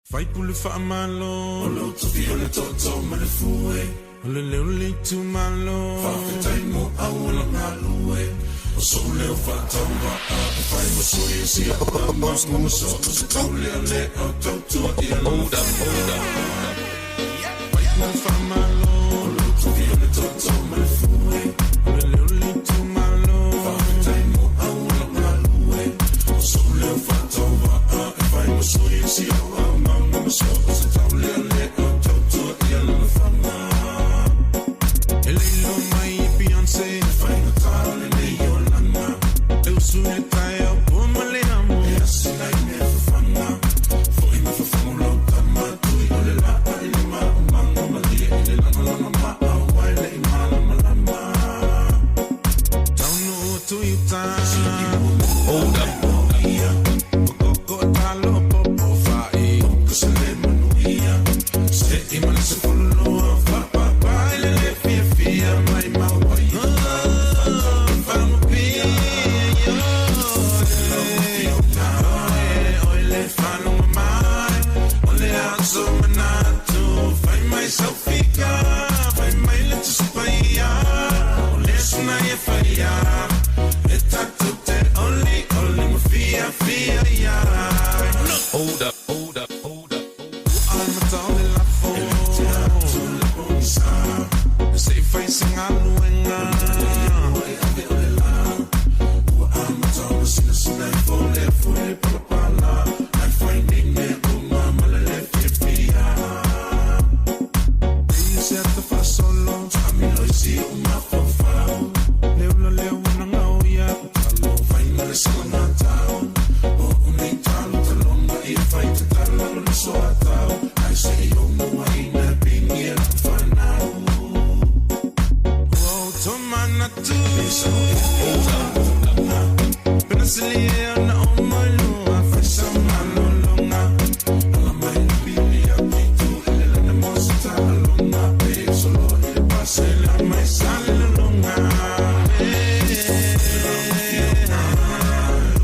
Fai pule fa malo, lo to fiona toto malefue, le leuli tu malo, fa fetaimo awala ngalue, o sole o fa tawa, fai mo sui si a mas mo so, se tole ale o toto ia hold up. Fai pule fa malo, lo to fiona toto malefue, le leuli tu malo, fa fetaimo awala ngalue, o sole o fa tawa, fai mo sui si a so se tole ale o toto ia la fama elilo mai Beyoncé fai no tale nei Yolanda eu sui tai o pomale amo e asina me fama foi me fama lo tama tu ile la ile ma mango ma dire ile la ma wale imala malama don't know to you time hold up go talo popo fai Imana se follow pa ele le fia mai mau wai famo pia ole fano mai ole aso manatu fai mai sofika fai mai le tspaya ole sna ye faya etatu te only ma fia ya hold up I'm a tall Say facing a luenga I'm a tall sinna fole pala I'm finding me mama le fia Dice te fa solo Ami lo si una fofa leo na ngauya Talo fai male sana tao O unitalo talonga I fai te talo no so atao I say yo no I na pingira fanao Tomana tu so Penasilia na omalu Afisa malo longa Ala mai bilia kitu Ele na mosita longa Pe solo ele pase la mai sale longa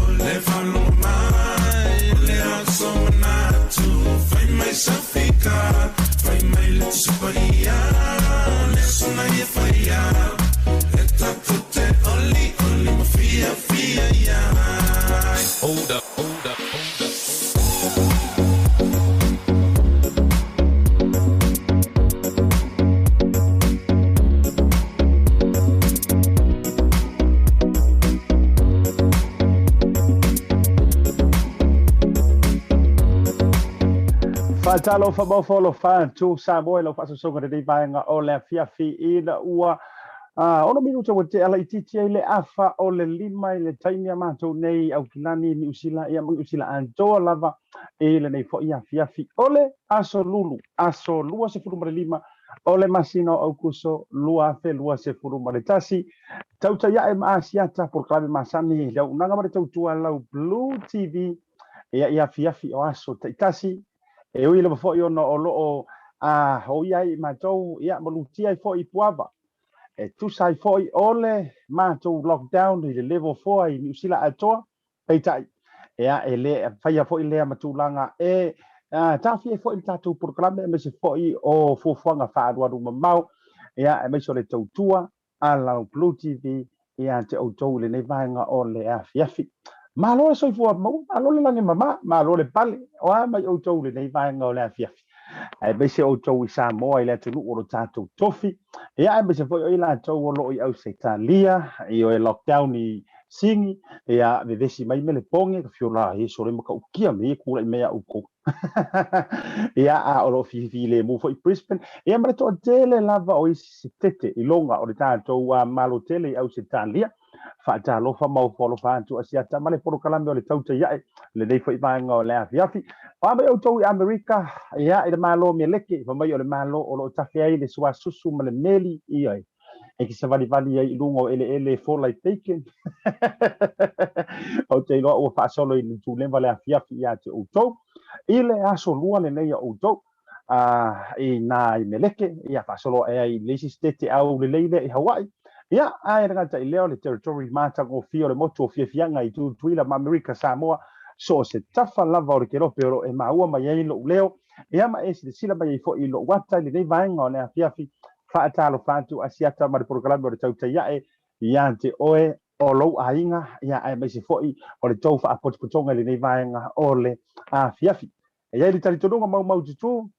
Ole falo mai Ole aso manatu Fai mai safika Fai mai letu suparia Lesuna ye faya Tutte only ma fia ya Hold up Fatalo fa bo folo fan tu sa boy lo fa so ngade dei vainga o le fiafi ina ua ono minuto o te ala ititi le afa o le lima le taimia matou nei au kilani ni usila ia mang usila antoa lava e le nei fo ia fiafi ole aso lua se furu mare lima ole masino au kuso lua fe lua se furu mare tasi TAUTAI ia ma ASIATA por clave masani le unanga mare tautua lau Blue TV ia fiafi o aso tasi e ui le fo io no o lo o ia I matou ia malutia fo I puava tu sai foi ole matou lockdown I le level 4 I New Zealand atoa peitai ia ele faia foi le matulanga tafi foi tatu programa me se foi o fofonga faadua mau ia me so le tautua ala Blue TV ia te auto le nei vainga ole afiafi malo so foi mau malo le lange mama malo le pale o mai auto le nei vainga ole afiafi ai be se auto I Samoa ile tu o tatu tofi ia be se foi ila to o lo I Australia I o lockdown I singi ia ve vesi mai mele ponge ka fiola I so le maka ukia me ku le mea uko ia a o lo fi le mo foi Brisbane ia mara to tele lava o tete I longa o le tatu malo tele I Australia fa talo fa mau folo fa tu ASIATA male poro kalame o le TAUTAI ia le dei foi vanga o le afiafi pa me auto I America ia I le malo me leke fa mai o le malo o lo tafe ai le sua susu male meli ia e ki se vali ai lungo ele for like taken o te lo o fa solo I tu le vale afiafi ia te auto ile aso lua le nei auto I na I meleke ia fa solo ai le sistete au le leile I Hawaii ia ai ranga tai leo le territory mata go fio le moto fianga I tu tuila ma America Samoa so se tafa lava o le kelope o e maua mai ai lo leo ia ma e se sila mai fo i lo wata le nei vaenga o le afiafi faatalo fatu asiata ma le programa o le tautaiae ia te oe o lo ainga ia ai mai se foi o le tau fa potpotonga le nei vaenga o le afiafi ia le talitonga mau tutu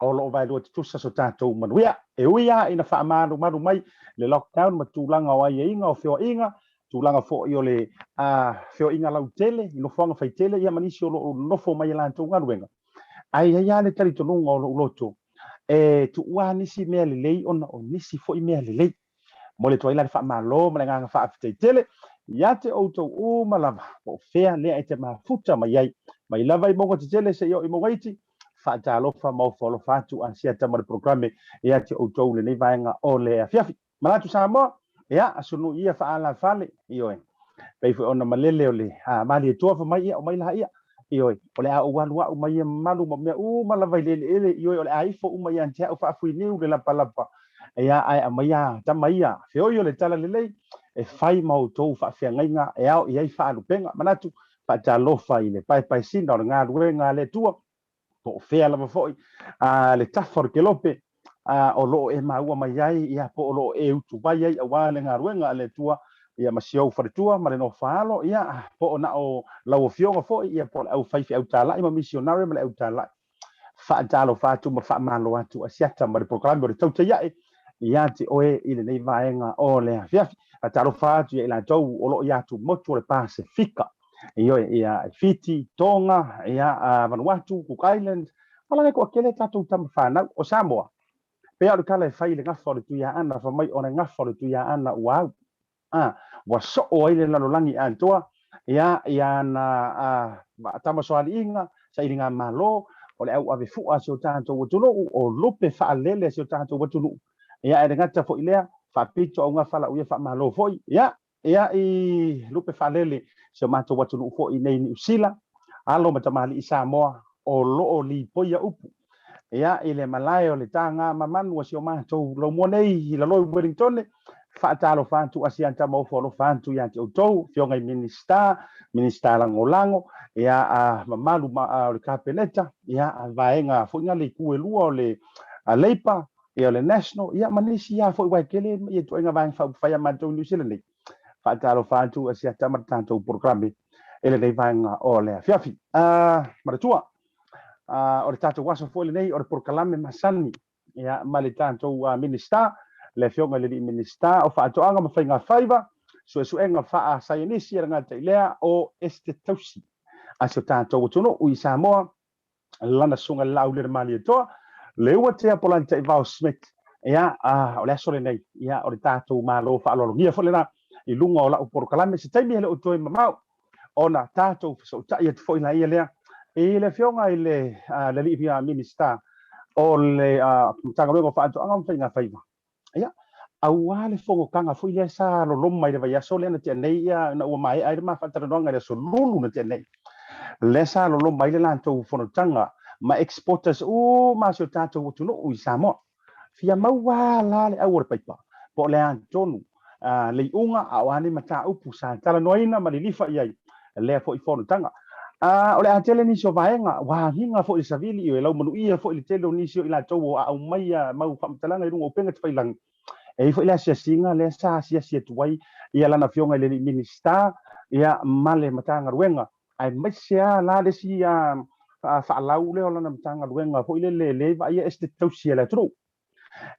o lo vai lo tu sa so tatou manuia e uia ina fa manu mai le lockdown ma tulanga o ai inga o feo inga tulanga fo i o le feo inga lau tele no fonga fai tele ia manisi o lo no fo mai la tonga ruenga ai ia le tali tonu o lo loto e tu wa nisi me le lei ona o nisi fo i me le lei mo le toila fa malo ma nga fa fai tele ia te auto o malava o fea le ai te mafuta mai ai mai lava i monga te tele se yo i mongaiti faatalofa mau folo fatu ASIATA ma le programe ia te outou le nei vaenga o le afiafi malatu sa mo ia asunu ia faala fale ioe pei foi ona malele o le malietoa fa mai ia o mai la ia ioe o le au walu au mai malu mo me malava ile ioe o le aifo mai antia o fa fui niu le lapalapa ia ai mai tamaia feo io le tala le lei e fai mau tou fa fiangainga e au ia fa alupenga malatu faatalofa ile pai sina o ngā ruenga le tua po fea lava foi le tafor ke lope o lo e maua mai ai ia po lo e utu vai ai awa le ngaruenga le tua ia masio fa tua ma le no falo ia po na o lau fionga foi ia po au fai au tala ima missionary ma le au tala fa talo fa tu ma fa malo atu asiata ma le programa le tau ia ia ti oe ile nei vaenga o le afia talo fa tu ia la tau o lo ia tu motu le Pasifika ia Fiti Tonga ia Vanuatu Cook Island ala ko kele tatu tam fana o Samoa pe au kala fai le ngafo le tuia ana fa mai ona ngafo le tuia ana wow wa so o ile la langi antoa ia na tama so alinga sa ilinga malo o le au ave fu aso tanto wotulu o lope fa lele so tanto wotulu ia e ngata fo ilea fa pito o ngafala u fa malo foi ia i lupe falele se mato watu lu fo i nei ni usila alo matamali i Samoa o lo li poia upu ia ile malayo le tanga mamanu wa sio mato lo monei la lo Wellington fa talo fantu ASIATA mo fo lo fantu ya te auto fionga i minista langolango ia mamalu ma le kapeleta ia vaenga fo ngali ku lua le leipa ia le national ia manisi ia fo wa kele ia to nga vaenga fa ya mato New Zealand faatalo fatu ASIATA ma tanto programe ele nei vaenga o le afiafi maratua o le tatou waso foi le nei o le proclame masani ia ma le tatou minista le fionga le minista o faatoanga ma fainga faiva suenga faa sainisi ia ngata ilea o este tausi aso tatou tono u Samoa lana sunga Laaulialemalietoa le ua te Polataivao Schmidt ia o le aso le nei ia o le tatou malo faalologia foi le na i lunga o la proclame se taimi ele o toi mamau ona tatou so ta ia foi na ia lea e le fionga ile le livia minista o le tanga mo fa to anga fainga faiva ia au ale fongo kanga foi le sa lo lom mai le vai so le na te nei ia na o mai ai ma fa tara nonga le so lulu na te nei le sa lo lom mai le lan to fono tanga ma exporters ma so tatou tu no u Samoa fia mau la le au paipa po le antonu le unga awane mata upu sa tala noina ma le lifa ia le fo i fono tanga o le atele ni so vaenga wa hinga fo i savili i lau manu ia fo i tele ni so ila tau au mai mau famtalanga i rungo penga tfailang e fo ila sia singa le sa sia tuai ia lana fionga le minista ia male matanga ruenga ai mai sia la de sia fa lau le lana matanga ruenga fo le va ia este tausia la tru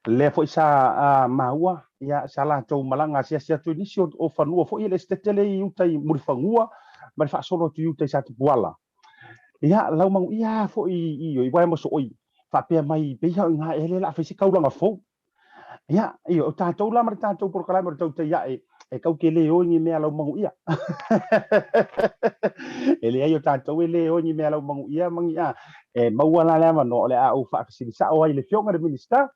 le fo sa maua ia sala tau malanga sia tu ni so o fanua fo ile este tele i utai murfangua ma fa solo tu utai sa tu wala ia lau mang ia fo i wai mo so oi fa pe mai pe ha nga ele la fa si kaulanga fo ia o tatou la ma tatou por kala ma tatou ia e kau ke le o ni me lau mang ia ele ai o tatou ele o ni me lau mang ia e mawala la ma no le a o fa si sa o ile fionga de minista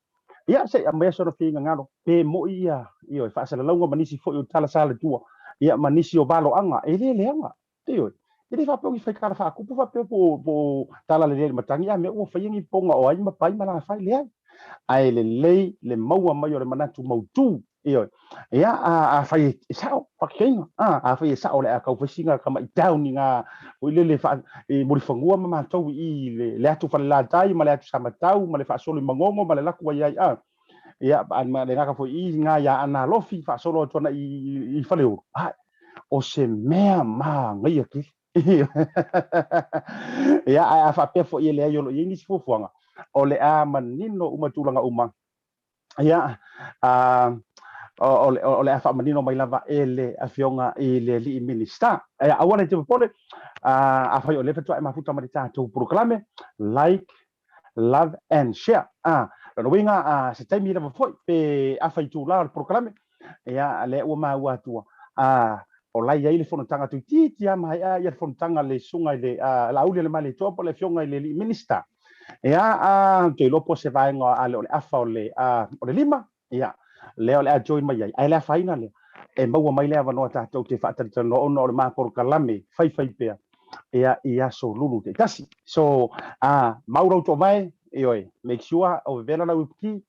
ia se a me so no finga ngalo pe mo ia fa sa lau ma nisi fo o tala sala tua ia manisi o balo anga ele anga tio ele fa pe fai kara fa ku fa pe po tala le matangi me o fa yingi ponga o ai ma pai ma la fa le ai le maua mai o le manatu mautu Iyo. Ia fai sao pakinga. Fai sao le ka ufisinga kama down nga o le fa e mo fangua ma tau I le atu fa la tai ma le atu sama tau ma le fa solo mangongo ma le laku ia ia an ma le nga fo I nga ya ana lofi fa solo tona I fa le o se mea ma ngai aki. Ia fa pe fo ile yo I ni fo fuanga. O le manino umatulanga uma. Ia o le afa manino mai lava ele afionga I le li minista awale te pole afai o le fatua mafuta mai tatou proclame like love and share no winga se taimi lava foi pe afai tu la proclame ya le o ma ua o lai ai le fonotanga tu titi mai ia fonotanga le sunga le Laaulialemalietoa po le fionga I le li minista ya te lopo se vai ngo ale o le afa o le lima ya leo le join mai ai le faina le e maua mai le avano tatou te faatata no ono le mapor kalame fai pe ia so lulu te tasi so mauro to vai oi make sure o vela na uki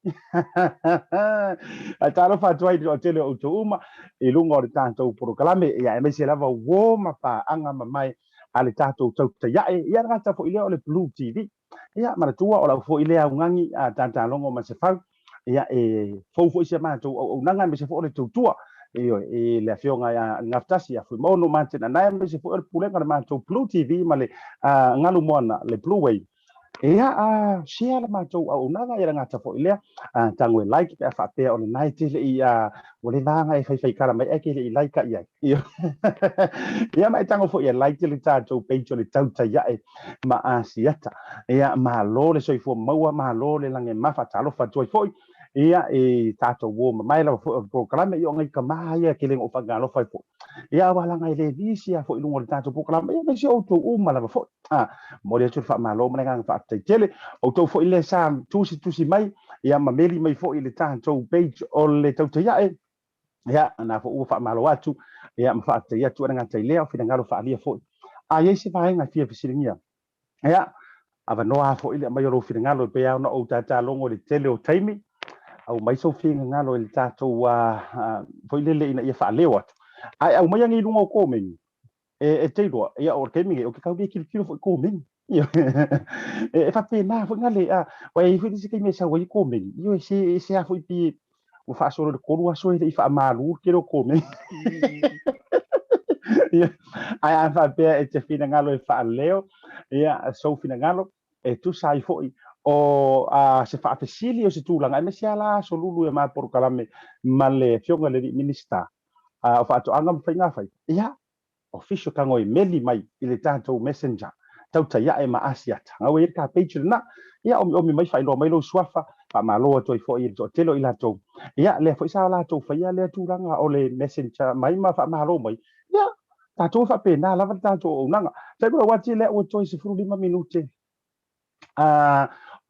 talo fa toi o tele o to uma I lungo le tatou por kalame ia me se lava wo ma pa anga mai ale tatou tau te ia ngata fo ile o le blue tv ia maratua o la fo ile au ngangi tanta longo ma se fa ia fo se ma to o nanga me se fo le tutua io le afionga ya ngaftasi ya fu mono mate na nai me se fo le pulenga ma to blue tv ma le ngalu mona le blue way ia share le ma to o nanga ia ngata fo ile tango like pe fa pe o le night le ia o le vanga fai kara mai eke le like ia io ia mai tango fo ia like le tato page le TAUTAI ia ma ASIATA ia ma lo le soi fo maua ma lo le lange mafa talo fa toi foi ia tato wo mai la programa io ngai kama ia ke le o fagalo fai fo ia wala ngai le visia fo ilungo le tato programa ia me se o to uma la fo mo le fa ma lo ngai fa tele o to fo ile sa tusi mai ia ma meli mai fo ile tato page o le TAUTAI ia na fo fa ma lo atu ia ma fa ia tu nga tai leo fina ngalo fa lia fo ia se fa nga fia fisiringia ia ava noa fo ile mai ro fina ngalo pe au no o tata longo le tele o taimi au mai so fina ngalo le tato fo ile le ina ia fa leo atu au mai ngi lungo ko me te do ia o taimi o ke ka bi kilo fo ko me fa pe na fo ngale wa i fo disi ke me sa wa i ko me io se fo pi o fa solo de ko so i fa malu ke ro ko me ai fa pe te fina ngalo e fa leo ia so fina ngalo e tu sai foi o se fa facili o se tu langa me sia la so lulu e ma por kalame male fionga le minista o fa to anga fa fai ia official kango e meli mai ile tanto messenger TAUTAI e ma ASIATA ngau e ka page na ia o mi mai fa ilo mai lo swafa pa malo to fo i to telo ila to ia le fo sa la to fa ia le tu langa o le messenger mai ma fa malo mai ia tatou fa pena lava tatou o nanga sai ko wati le o toi se furu 5 minute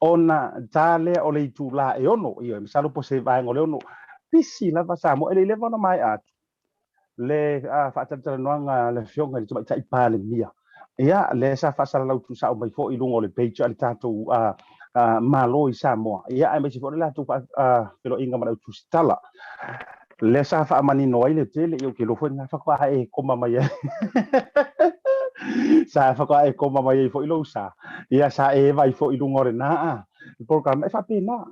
ona tale o le tu la e ono io mi salo po se vai ngole ono pisi lava sa mo ele le vona mai at le fa tata noanga le fionga le tai pale mia ia le sa fa sala lau tu sa o mai fo i lungo le page al tatou malo i sa mo ia ai me se fo le tu pero inga ma tu stala le sa fa mani no ile tele io ke lo fo nga fa kwa e koma mai sa fa kwa e koma mai fo ilo sa ia sa e vai fo i lungo re na program e fa pena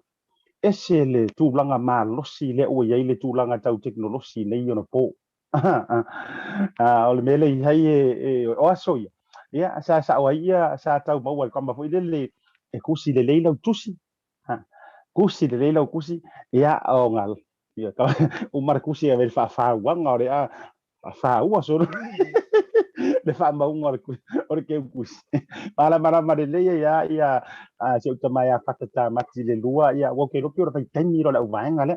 ese le tu langa malo si le o ia ile tu langa tau teknologi nei ona po o le mele i hai o aso ia sa o ia sa tau mau al kama fo ile le e kusi le leila tusi kusi le leila kusi ia o ngal ia ka o markusi a ver fa wanga ore fa ua so le fa mau ore ke kusi mara le ia se o tama ia fatata mati le lua ia wo ke ropi ora pai tani ro la wanga le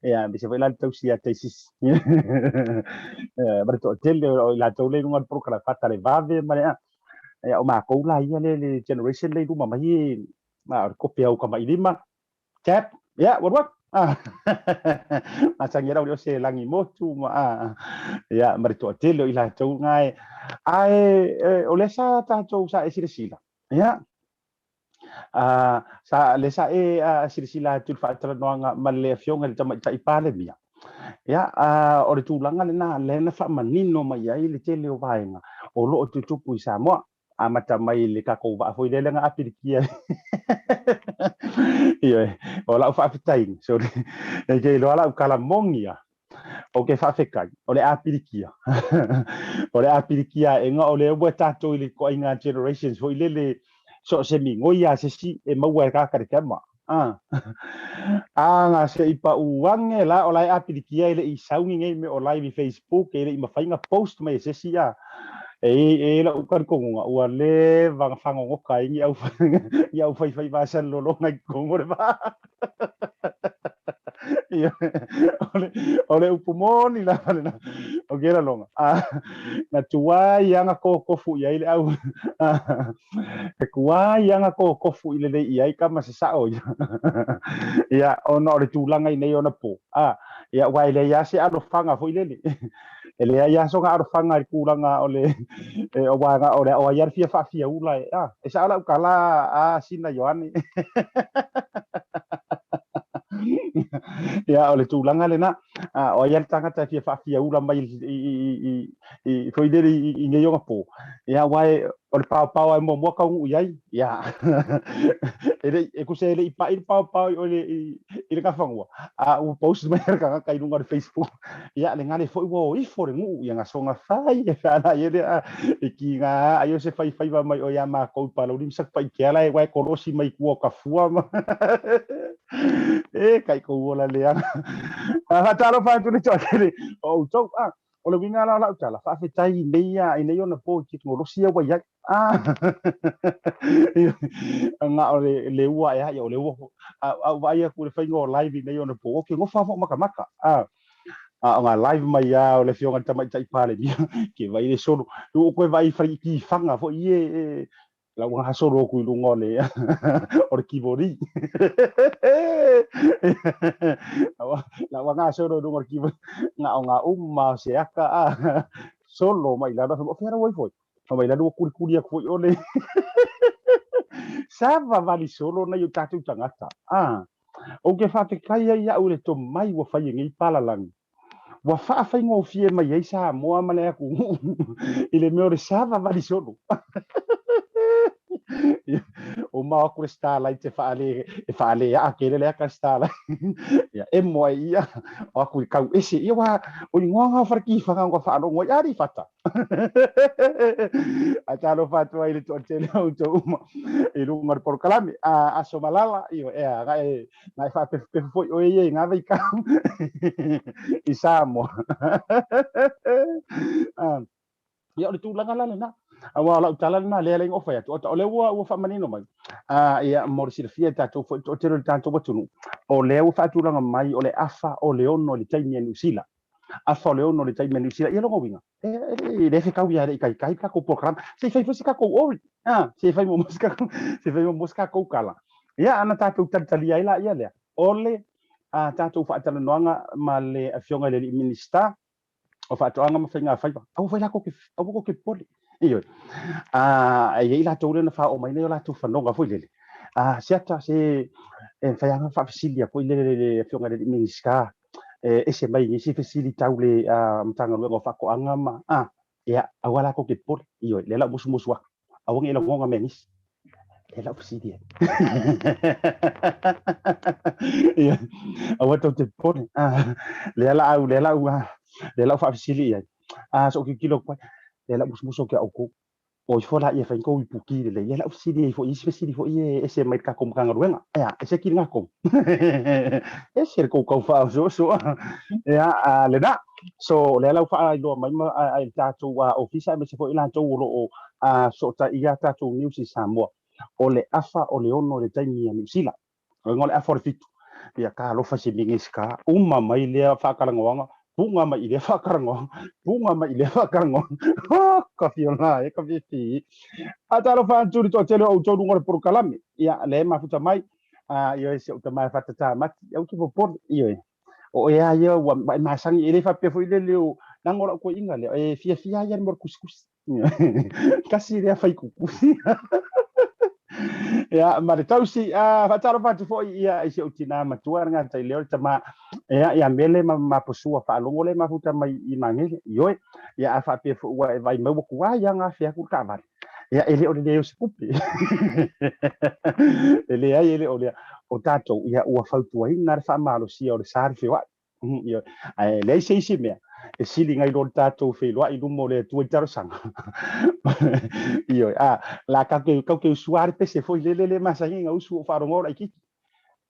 ia bi se vai la tau sia tesis bara to tele o la tau le ngal pro kala fata le vave mare ia o ma ko la ia le generation le duma mai ma kopia o kama ilima Cap, ya, what? Macam ngira udah se langi motu ya merito telo ila tau ngai oleh sa ta tau sa sila ya sa lesa sila tu fa tra no nga male fiong el tama ta ipale mia ya o le tūlanga le na wha manino mai ai le tele o vaenga o lo o tutupu i Samoa a mata mai le kako wa foi le nga apirikia ia o la fa fitain so e ke lo ala kala mongia o ke fa fekai o le apirikia o le apirikia e nga o le wa tato i le ko inga generations foi le so se mi ngoia se si e maua ka ka kama nga se ipa uange la o lai apirikia ile i saungi ngai me o live Facebook ile i mafainga post mai se sia e la ukan ko nga ua le vanga fango ngo kai ngi au fai va san lo lo ngai ko ngore ba ole upumoni la na o gera longa na tua yanga ko fu ya ile au e kua yanga ko fu ile le ia ka ma se sa o ya ono le tulanga nei ona po ya wa ile ya se ado fanga fu ile ni ele ya so ga ado fanga kulanga ole o wa ga ole o ya fia ula e sa ala kala sina yoani ya ole tūlanga le na o ia tanga ta fia fia ula mai i foi dele i ngai onga po ya wai o le pau ai mo ka u ia ya ele e ku se ele i pa i pau o le i le ka fangua u post mai ka kai lunga de Facebook ya le ngane foi wo i fo ngu ia nga songa fai e fa na ele e ki nga ayo se fai va mai o ya ma ko pa lo lim sak pai ke ala e wai kolosi mai ku ka fua e kai ko wala le ana talo fa tu ni tole o to o le winga la tala fa fe tai meia ina yo na po ki ngolo sia wa ya nga o le ua ya o le wo wa ya ku le fa ngo live ina yo na po ki ngo fa maka nga live mai ya o le fionga tama tai pale ni ki vai le solo o ko vai fa ki fanga fo ye la wa solo ku lu ngole o ki bori la wa nga solo lu ki nga se aka solo mai la no fera voi foi mai la no ku ku ole sava vali solo na yo tatu tangata o ke fa te kai ya o le to mai wa fa ngi pala lang wa fa fa ngo fie mai ai sa mo amale ku ile me ore sava vali solo o ma ku starlight e fa ale ya ke le ka starlight ya e mo ia o ku ka ese ia wa o ngo fa ki fa ngo fa no ngo ya ri fata a talo fa tu ile to tele o to e lu mar por kalami a so malala io na fa pe foi o ye nga vai ka isamo ia le tūlanga lana na awa la utala na le lengo fa to o le wa fa manino mai ia morisi le fia tato fo to tero tanto batunu o le wa fa tūlanga mai o le afa o le ono le taimi New Zealand afa o le ono le taimi New Zealand ia lo winga le fe ka wia le kai ka ko program se fai fosi ka ko ori se fai mo muska ko kala ia ana tato tali ai la ia le ole tato fa tala noanga ma le afionga le minister o fa toanga ma fainga fai au vai la ko ke poli iyo ai la to le fa o mai le la to fa nonga foi le siata se fai anga fa fisilia foi le fionga le minister e se mai ni se facilita ule mtanga lo fa ko anga ma ya awala ko ke poli iyo le la musu wa awangi la ngonga menis le la fisilia iya awato te poli le la fa fisilia so ke kilo kwa le la musu ke au ko o fola ia fa ko ipuki le ia la fisilia fo isfisili fo ie ese mai ka kom kanga ruenga ya ese ki nga kom ese ko fa so ya le da so le la fa lo mai ai tatu ofisa me se fo ila to lo so ta ia tatu news Samoa o le afa o le ono le taimi New Zealand ngol afa le fitu ia ka lo fa se mingiska mai le fa kala ngwanga bunga mai le fa karango ka fiona e ka fifi atalo fa turi to tele o to ngor por kalami ia le ma futa mai ia se o mai fa tata mat au ki por ia o ia wa ma sang ile fa pe fo ile le nangora ko inga le e fia ya mor kuskus kasi le fa kukus Ya ma tausi fa taro fa fo ia isi utina matua nga tai leo tama ya mele ma posua fa longo le ma futa mai I mangele yo ya fa pe fo wa vai mo ku wa ya nga fia ku ka va ya ele o le skupi ele ai ele o tato ya ua fa tu ai na fa malo si o sar fe wa yo le se me e sili ngai do tato fe lo I mo le tu taro sanga iyo la ka ke suar pe se foi le masahin au su farongo aqui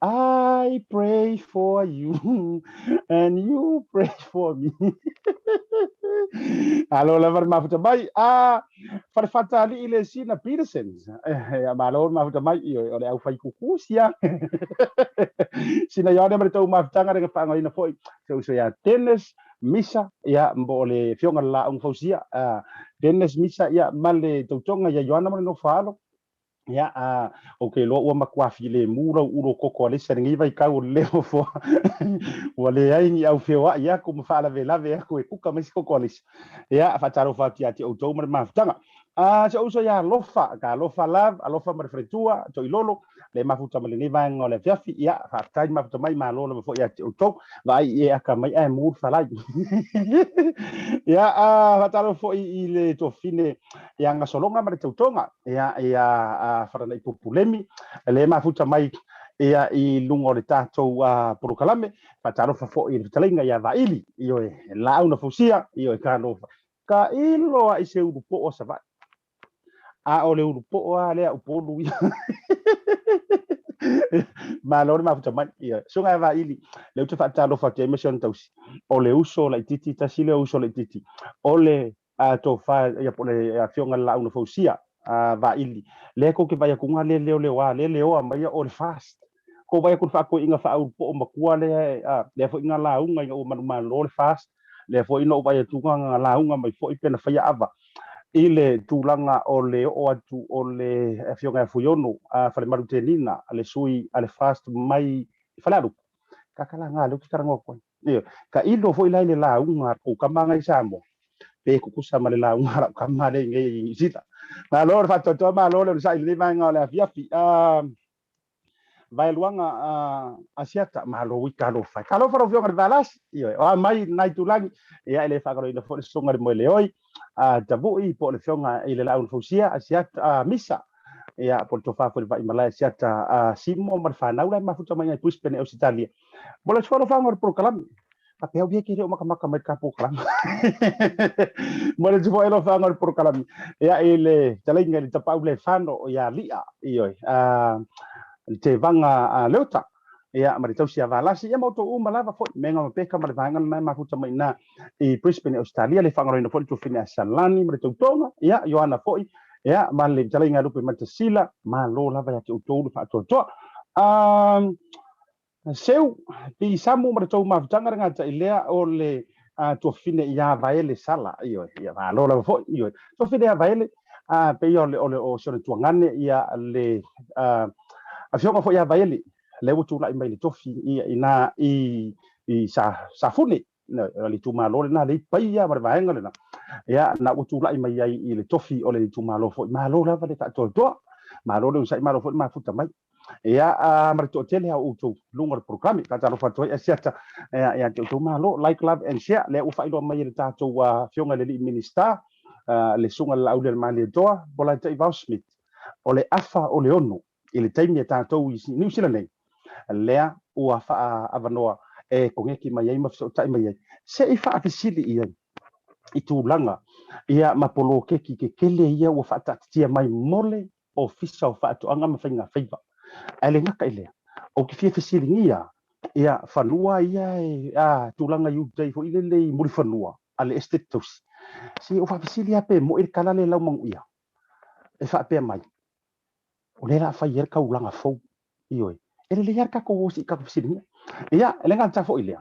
I pray for you and you pray for me. Alo la var mafuta mai farfata ali ile sina Peterson. Malo mafuta mai iyo ole au fai kukusia. Sina yone mer tau mafutanga dengan pangai na foi. So ya tennis misa ya mbole fionga la un fausia tennis misa ya male tautonga ya yona mo no falo ya okay lo wa makwafi le mura uro koko le seringi vai ka o le fo wale ai ni au fewa ya ko mfala vela ve ko ku ka mesi koko le ya fa taro fa ti ati o to mer mafutanga so uso ya lofa ka lofa love lofa mer fretua to ilolo le mafuta mele ni vai ngole fiafi ya fa tai mafuta mai malo le fo ya o to vai ya ka mai ai mu fa la ya fa taro fo I le to fine ya nga solonga mer tautonga ya farana I populemi le mafuta mai ia I lungo le tatou porokalame fatarofa fo'i le talinga ia vaili io la una fusia io ka ilo I se urupo o sava o le urupo le upolu ma lor mafuta mai ia sunga vaili le uta fatarofa te mission tausi o le uso la titi tasile uso le titi o le to fa ia pole afionga la una fusia vaili le ko ke vai kunga le wa le o mai o le fast ko vai ku fa ko inga fa po makua le fo inga la unga o man lo le fast le fo ino vai tunga la unga mai fo ipena fa ava ile tulanga o le o atu o le afionga fuyono fa le marutenina le sui ale fast mai falaru kakala nga lu karango ko io ka ilo fo ile la unga ko kamanga isamo pe ku kusama le la unga kamale ngai sita ma lor fa to ma lor sa ile vai nga le fiafi vai luanga ASIATA ma lo wika lo fa kalo fa ro valas io mai nai tulangi ia ele fa ro ina fo songa mo le oi tabu I po le fionga ile la un fusia ASIATA misa ia po to fa vai malai ASIATA simo mar fa na ula ma futa mai puis pene Italia bola solo fa ngor program tapi au kiri o maka mai ka program bola jo elo fa ngor program ia ile talinga di tapau le fano ia lia io te vanga leuta ia ma tau sia valasi ia moto uma lava fo menga ma peka ma vanga mai ma futa mai na I Brisbane Australia le fanga no fo tu fina salani ma tau tonga ia Joana fo ia ma le tala inga lupe ma sila ma lo lava ya tu tu fa to seu pi samu ma tau ma tanga nga ta ilea o le tu fina ia vaele sala io ia ma lo lava fo io tu fina vaele pe io le o so tu ngane ia le afionga fo ia vaili le utu la mai le tofi ina I sa funi le tu malo na le paia mar vaenga le na ya na utu la mai I le tofi o le tu malo fo malo la va le ta to malo le sai malo fo ma futa mai ya mar to tele ha utu lungo program ka ta fa to ASIATA ya tu malo like love and share le u fa ilo mai le ta to fionga le minister le sunga Laaulialemalietoa Polataivao Schmidt o le afa o le ono ile taimi tatou I New Zealand lea ua fa avanoa kongeki mai ai mafso tai mai ai se I fa afisili I tulanga ia mapolo keki ke kele ia ua fa tatia mai mole ofisa o fa to anga mafinga faiva ele ngaka ile o ki fia fisili ngia ia fanua ia tulanga yu dai fo ile le muri fanua ale estetos si o fa fisili ape mo ir kalale lau mangu ia e fa pe mai o le la fa yer ka ulanga fo ioi ele le yer ka ko si ka fisili ia ele ngata fo ile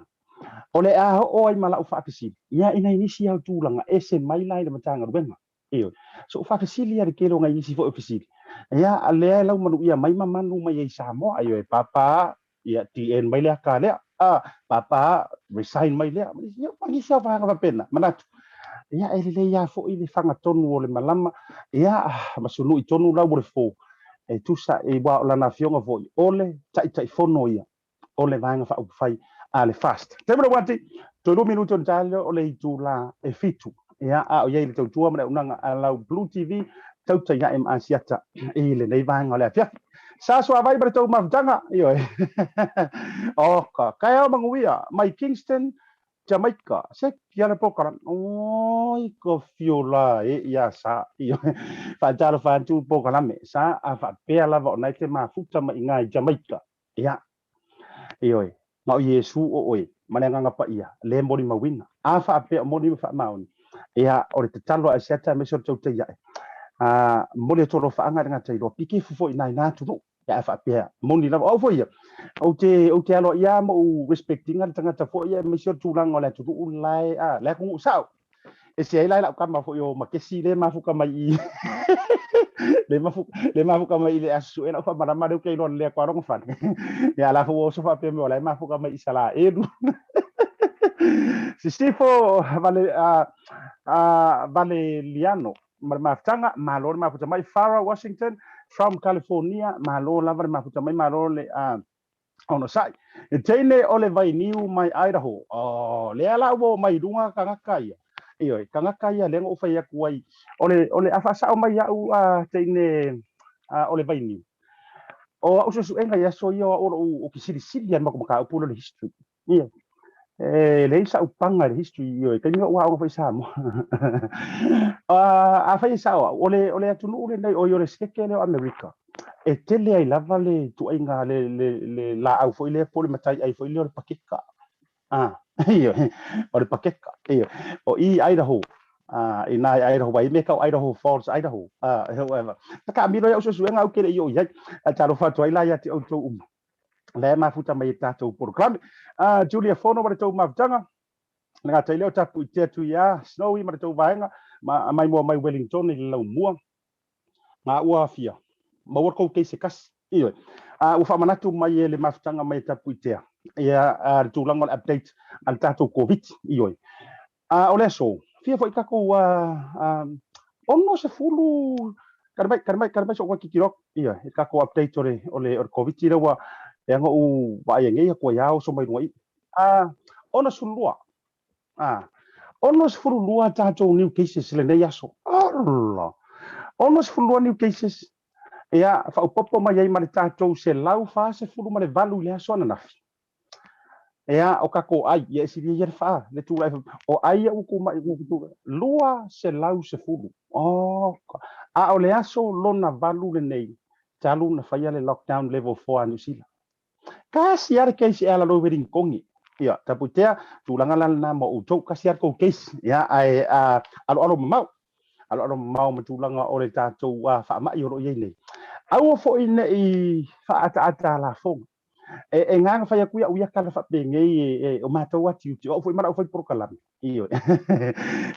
o le o ai mala ufa fisili ia ina inisi au tulanga ese mai lai le matanga rubenga ioi so ufa fisili ia kelo ngai isi fo fisili ia ale lau manu ia mai manu mai ai samo ayo papa ia tn mai le ka le papa resign mai le ia pangi sa va nga pena manatu ia ele le ia fo ile fanga tonu o le malama ia masunu I tonu lau le fo e tusa e wa lana fionga voi ole tai fono ia ole vanga fa fai ale fast temro wati to 2 minuto ntalio ole itu la e fitu ia a o ye le tua ma unanga ala blue tv TAUTAI ya em ASIATA ile nei vanga ole afia sa so vai bre to mavtanga io oka kaya manguia mai Kingston Jamaica se kiana pokaran oi ko fiola e ia sa io fa jalo fa tu pokaran me sa a fa pela vo nai te mafuta mai ngai Jamaica ia io ma Yesu o oi mananga ngapa ia le mori mawina a fa pe mori fa mauni ia o te talo a seta me so TAUTAI ya mole tolo fa anga nga tai ro piki fufo ina na tu ya fa pe moni la o foi o te alo ia mo respecting al tanga ta fo ia me so tu lang ola tu ulai la ku sao e se ai la ka ma fo yo ma ke si le ma fu ka mai le ma fu ka mai le asu ena fa mara ma de ke non le kwa rong fan ya la fo so fa pe me ola ma fu ka mai sala edu si stifo vale liano maftanga malor mafuta mai Farah Washington from California malor lava mafuta mai malor le ono sai tene ole vai niu mai Idaho le ala wo mai dunga kangakaya iyo kangakaya le ngo fai kuai ole afasa o mai au tene ole vai niu o usu enga ya so yo o kisiri sirian makumaka upulo history iyo le sa upanga history yo ke ngo wa o fai sa mo a fai sa ole atunu ole nei o yo le skeke le America e tele ai lava le tu ainga le la au foi le pole matai ai foi le pakeka iyo o le pakeka iyo o I Idaho ina Idaho vai me ka Idaho Falls Idaho however ka mi ro so nga o ke yo ya taro fa tu ai la ya ti o to le mafuta mai tatou program Julia Fono ma tau mavtanga nga tai leo tapu te tu ya snowy ma tau vaenga mai mo mai Wellington i lau mua nga ua fia ma worko ke se kas iyo u fa manatu mai le maftanga mai tapu te ya tu langon update al tatou covid iyo ole so fia foi kako ono se fulu karbai so wa kikirok iyo kako update ole covid ira wa yang u ba yang ia ko yao so mai noi ona sulua ona sulua ta to new cases le nei aso Allah ona sulua new cases ya fa popo mai ai mari ta to se lau fa se fulu mari valu le aso na nafi ya o kako ai ya si dia fa le tu o ai u ku mai ku lua se lau se fulu o le aso lona valu le nei talu na fa ya le lockdown level 4 New Zealand kasiar case ala lo wedding kongi ya taputea tulanga na mo uto kasiar ko case ya ai alo mau matulanga ole tato fa ma yo ye nei au fo ina I fa ata la fo ngang fa ya ku ya uya kala fa benge o mato wati o fo mara fo prokalam iyo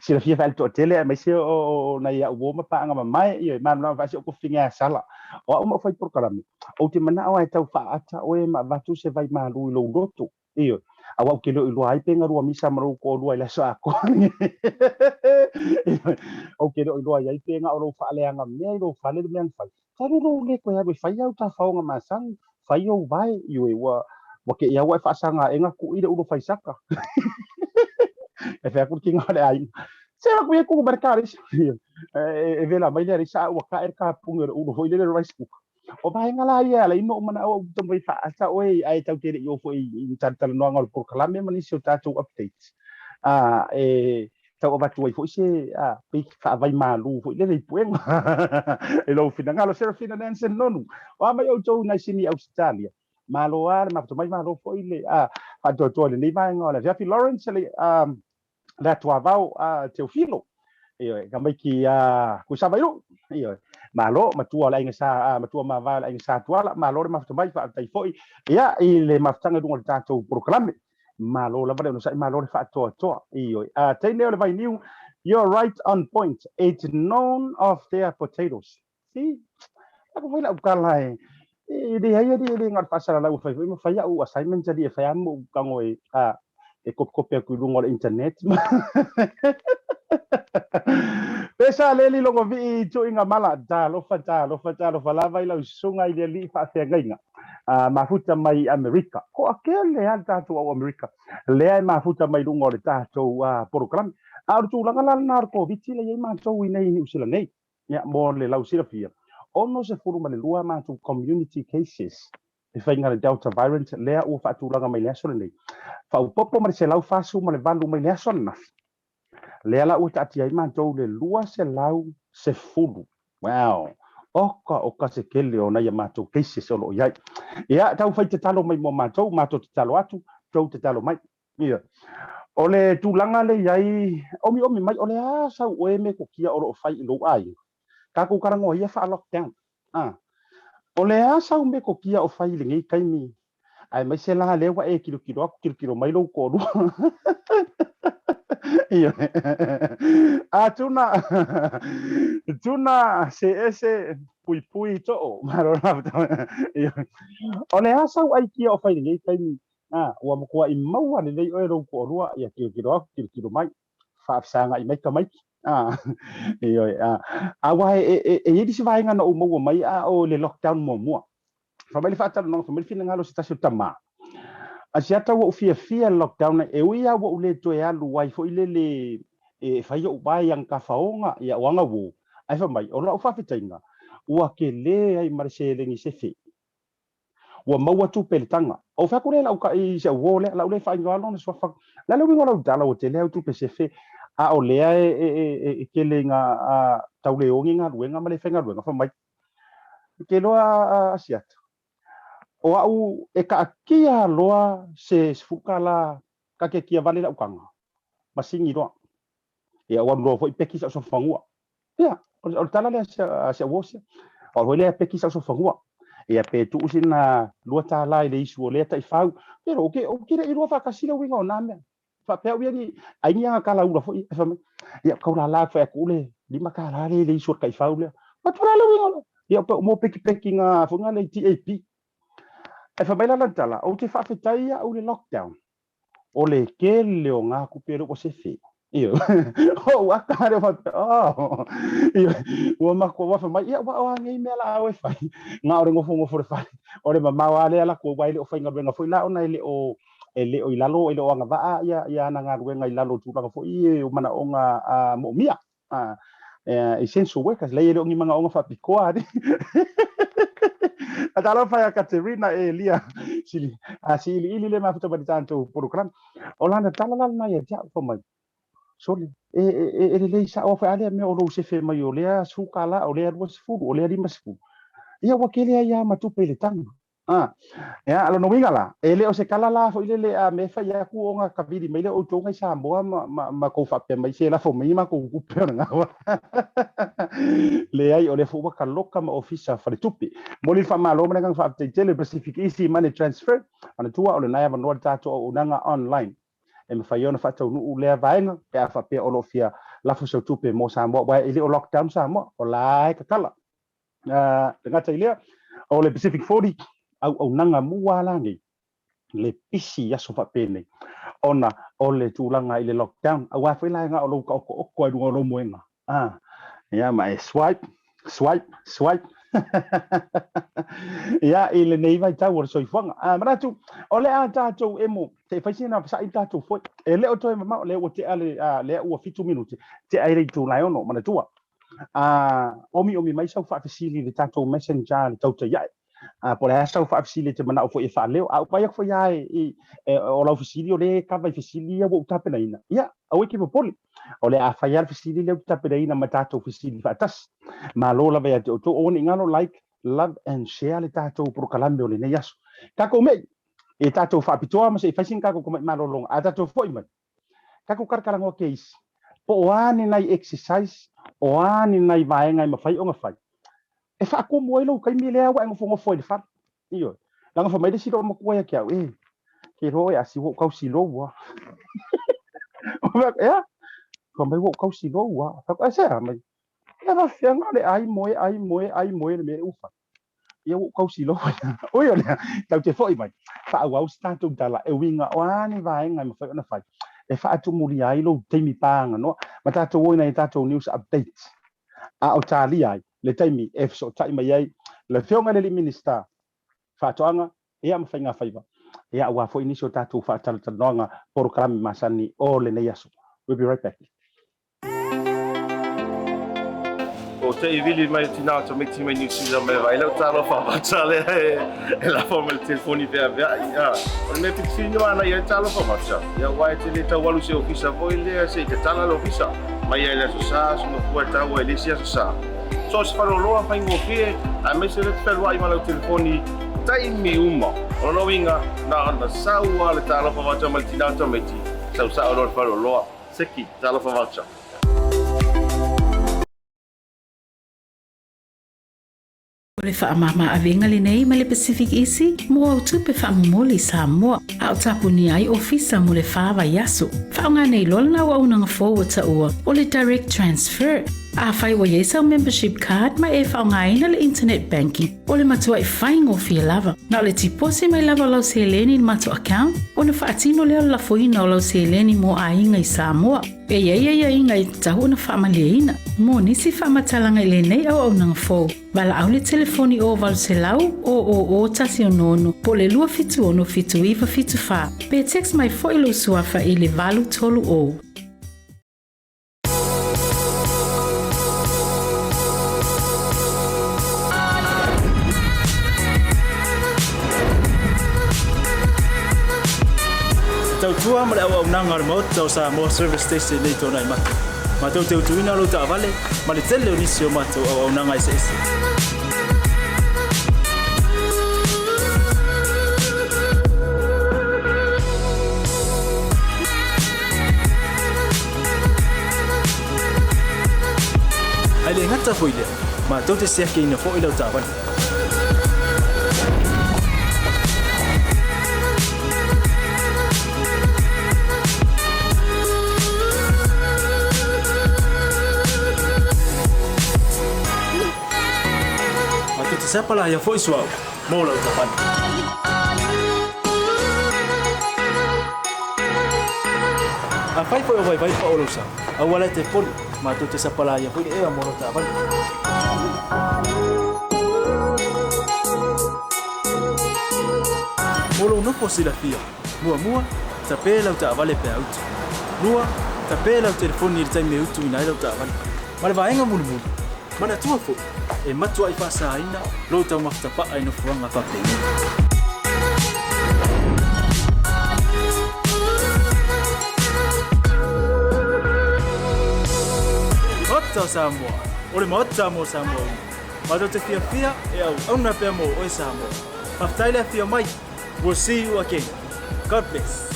sila fia fa to tele mai se o na ya wo ma pa nga mai iyo ma na fa se ko finga sala o ma fo prokalam o te mana o ai tau fa ata o ma vatu se vai ma lu lo roto iyo awa ke lo ai penga ru misa maru ko lu ai la sa ko o ke lo ai penga o lo fa le nga me lo fa le men fa taru lo le ko ya be fa ya ta fa nga masang fa yo vai yo wa ke ya wa fa sanga enga ku ida ulo fa saka e fa ku kinga le ai se ku ye ku mercaris e vela mai le sa wa ka ka punga ulo foi le rice cook o vai ngala ya la ino mana o tambai fa asa oi ai tau te yo foi tantal no ngol por kalame mani so tatu update tau ba tu foi se pe fa vai malu foi le pueng e lo fina ngalo se fina nensen nonu o mai o tou na sini Australia malo ma to mai malo foi le fa to le ni vai ngola ja fi Lawrence le la tua vau Teofilo iyo gamai ki ku sabairu iyo malo matua la ingasa matua ma va la ingasa tuala malo ma mai fa tai foi ya ile maftanga dungo tato proclame malo la vale no sai malo fa to iyo tai le vai new you're right on point it's known of their potatoes see aku vai la ukala di haya di ngat pasal la fa ya u assignment jadi fa ya mu kangoi e kopia ku dungo internet Pesa leli longo vi tu inga mala ta lo fa lava ila sunga ile li fa te ngainga. Mafuta mai Amerika. Ko akele al tatu au Amerika. Le mafuta mai lungo le tatu program. Ar tu langa la narko viti le ma tu ina ni usila nei. Ya mo le lau sila fia. Ono se furu ma le lua ma tu community cases. E fa inga le Delta variant le u fa tu langa mai le aso nei. Fa u popo ma se lau fa su ma le vandu mai le aso na. Le ala u tati ai mantou le lua se lau se fulu. Wow. Oka se kele o na ia mantou keise se olo iai. Ia, tau fai te talo mai mo mantou te talo atu, tau te talo mai. Ia. O le tūlanga le iai, omi mai, o le a sau oe me ko kia olo o fai ilo ai. Kako karango ia fa lockdown. O le a sau me ko kia o fai le ngai kaimi. Ai mai se la lewa e kilo mai lo ko ru. Iya. Tuna ese pui to marona. Iya. Ole asau ai kia o fai ngai kai ni. Wa mo ko i mau ani nei o ro ko rua ia kilo mai. Fa sanga i mai ka mai. Iyo. Wa e disi vai ngana o mo mai o le lockdown mo. Fa mai fa no fa mai fina ngalo sta tama. ASIATA wo fia lockdown e uia wo le to ya lu wai fo ile e fai o bai yang ka faonga ya wanga wo ai fa mai o la fa fitainga ua ke le ai marsele ni se fe ua maua tu peltanga o fa ko le la ka i se wo le la le fa ngalo no so fa la le wingo la dala o te le tu pe se fe a o le e ke le nga tau le o nga ruenga ma le fenga ruenga fa mai ke lo ASIATA o au e ka kia loa se fukala ka ke kia vale la ukanga masingi loa e o ro foi peki sa so fangua ya o tala le se wosia o le peki sa so fangua e pe tu usina lua ta la le isu le ta ifau pero o ke le lua fa kasila winga o name fa pe wi ni ai ni ka la ura foi ya ka la fa ku le lima ka la le isu ka ifau le ma tu la winga ya mo peki nga funga le TAP e fa bela la tala o te fa fetaia o le lockdown o le kele o ngā kupere o se fe iyo o waka re fa iyo o ma ko wa fa mai ia wa ngai me la o fa nga o ngofo fo fa o le mama wa le ala ko wai le o fa nga fo la ona ile o ele o ilalo ile o nga va ya na nga ngai lalo tu ka fo i o mana o nga mo mia essential workers le ile o ngi manga o nga fa pikoa Atalo fa Katerina Elia sili ili le mafuta badi tanto program olanda talala na ya ja fo mai soli le sa o fa ale me o lo se fe mai o le su kala o le was fu o le di masfu ia wakile ya matu pele tang ya alo no wingala ele o se kala la fo ile a me fa ya ku o nga kabidi mai le o tonga sa mo ma ko fa pe mai se la fo mai ma ko ku pe nga le ai o le fu ka loka ma ofisa fa le tupi mo li fa ma lo ma nga fa te tele pacific easy money transfer ana tua o le na no ta to o nanga online e me fa yo na fa to nu le vaenga pe fa pe o lo fia la fo se tupi mo sa mo wa ile o lockdown sa mo o la ka kala ngata ile o le Pacific 40 au nanga mua langi le pisi ya sofa pene ona o le tulanga ile lockdown au wa foi la nga o lo ko ai lo moenga ya ma swipe ya ile nei vai tau o soifanga mara tu o le a tatu emo te faisina sa i tatu foi ele o toi ma le o te ale le o fitu minuti te ai tu lai ono mana tua omi mai sau fa fasili le tatu messenger le TAUTAI por essa o fasili te mana o foi fa leo au pai foi ai o la fasili o le ka vai fasili o tapena ina ya o ke poli o le a faial fasili le tapena ina matato fasili fa tas ma lo la vai to oni ngalo like love and share le tato pro kalambe o le nei aso kako me e tato fa pitoa ma se fasin kako ko ma lo long a tato foi mai kako karkala ngo case po ani nai exercise o ani nai vaenga ma fai o nga fai e fa ko mo lo kai mi le wa ngo foi de fa iyo la nga fa mai de si do mo ko ya kia ke ro ya si wo kau si lo wa ya ko mai wo kau si lo wa fa ko sa mai ya va fia ngale ai moe me ufa ia o kausi lo oi ole tau te foi mai fa au sta tu dala e winga o ani vai ngai ma fai na fai e whaatumuria ai lo teimi pāanga no ma tātou oina e tātou news update a o tāli ai le teimi e so tai mai ai le whionga le minister whaatoanga ea mawhainga whaiva ea ua fo inisio tātou whaatalatanonga porokarami masani o le nei aso. We'll be right back. O te i vili mai tina to meti mai New Zealand mai vai lau talo fa matale e la forma il telefoni vea vea o me pitino ana ia talo fa matsa ia wai te le tau walu se ofisa voi le se te tala lo ofisa mai ia le so sa so no fu ta wa le sia so sa so se falo lo fa ingo fie a me se le telo ai malo telefoni tai mi uma o no winga na na sa wa le talo fa matsa mal tina to meti sa o lo falo lo seki talo fa matsa. O le whaamama awenga le nei ma le Pacific Isi, mo au tupe whaamumoli Samoa, a o tapuni ai ofisa mo le whaava yaso. Whaonga nei lolna wa unanga forward ta ua, o le direct transfer. A whai wa yesa o membership card ma e whaonga ina le internet banking, o le matua i whaingo fia lava. Na o le tipose mai lava lau se leni mato account, o le whaatino leo la foina o lau se leni mo a inga i Samoa. E ia inga i tahu na whaamalia mo nisi whaamatalanga i le nei au nanga fo. Wala au le telefoni o walu se lau o tasi o nono, po le lua fitu ono fitu iwa fitu wha. Pe text mai fo ilo suafa i le valu tolu o. Tau tua ma le au nanga mo tau sa mo service station nei tona i matu. Ma tau te utuina lo ta vale, ma le tele onisi o matu au nanga i se ese. Ai le ngata foi le, ma tau te seke ina fo i lo ta vale. Siapa lah yang voice wow, mau lah ucapan. Apa itu yang baik Pak Olusa? Awalnya telepon, matu tu siapa lah yang voice mau lah ucapan. Mulu no posible fia, mua tapi lah ucapan lepas out. Mua tapi lah telefon ni time out tu ina lah ucapan. Malah bayang mulu. Mana tua fo? E matua i whasa aina, lo tau maftapa ai no fuanga whapeni. Ota Samoa, ore maota mo Samoa. Mato te fia e au na pia mo oi Samoa. Maftaile fia mai. We'll see you again. God bless.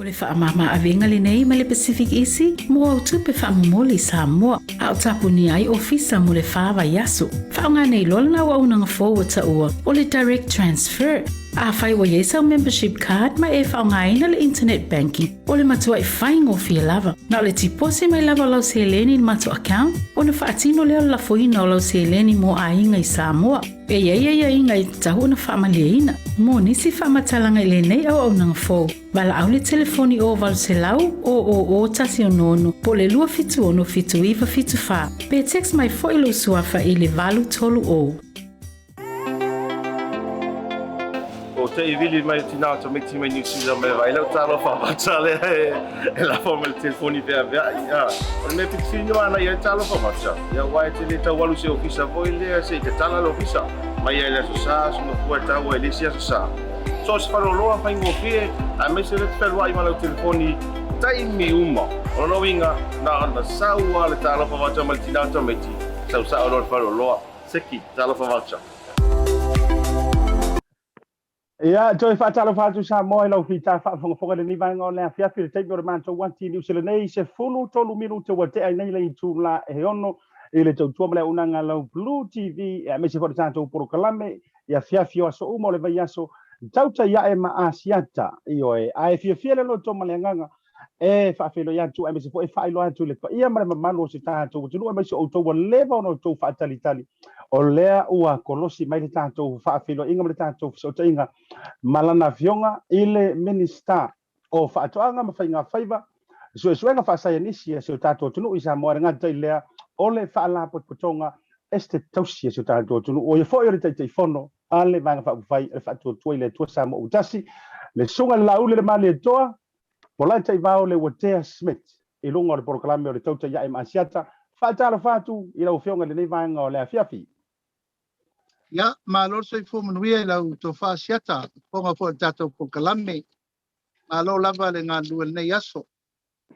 O le whaamama awenga le nei ma le Pacific Isi, mo au tupe whaamumoli Samoa, a o tapuni ai ofisa mo le whaava yaso. Whaonga nei lolna wa unanga forward ta ua, o le direct transfer. A whai wa yesa o membership card ma e whaonga ina le internet banking, o le matua i whaingo fia lava. Na o le tipose mai lava lau se leni mato account, o le whaatino leo la foina o lau se leni mo a inga i Samoa. E ia inga i tahu na whaamalia ina, mo nisi whaamatalanga i le nei au nanga fo. Wala au le telefoni o walu se lau o tasi o nono, po le lua fitu ono fitu iwa fitu wha. Pe text mai fo ilo suafa i le valu tolu o. O te i vili mai tina to meti mai New Zealand mai vai lau talo fa matale e la forma il telefoni vea vea o me pitino ana ia talo fa matsa ia wai te le tau walu se ofisa voi le se te tala lo ofisa mai ia le so sa so no fu ta wa le sia so sa so se falo lo fa ingo fie a me se le telo ai malo telefoni tai mi uma o no winga na na sa wa le talo fa matsa mal tina to meti sa o lo falo lo seki talo fa matsa. Ia, toi whaatalo whaatu sa moe lau whita whaafonga le ni vai ngā lea whiawhi le teipi o le mātou wanti ni usele nei se fulu tolu minuta wa te ai nei lei tū la e ono i le tautua mele unanga lau Blue TV e me se whare tātou poro kalame ia whiawhi o aso umo le vai aso tauta ia e ma ASIATA i oe a e whiawhi le lo toma le nganga e whaafelo ia tu e me se fo e whailo atu le pa ia mare mamalo se tātou tunu e me se o tau wa lewa ono tau whaatali tali o lea ua kolosi mai le tātou whaafelo inga me le tātou so inga malana vionga ile minista o whaatoanga ma whainga whaiva suenga whaasaya nisi se o tātou tunu i sa moare ngata i lea o le whaalapot potonga este tausia se o tātou tunu o ia fo i rita i te whono ale vanga whaupwhai e whaatua tua i le tua sa mo utasi le sunga le Laaulialemalietoa Polataivao Schmidt i lunga o le porokalame o le TAUTAI ia e ASIATA whaatala whaatu i lau whionga le nei vanga o le whiawhi. Ya, malo soy fu manuia lau to fa siata ponga fo tato po kalame malo lava le nga luel nei aso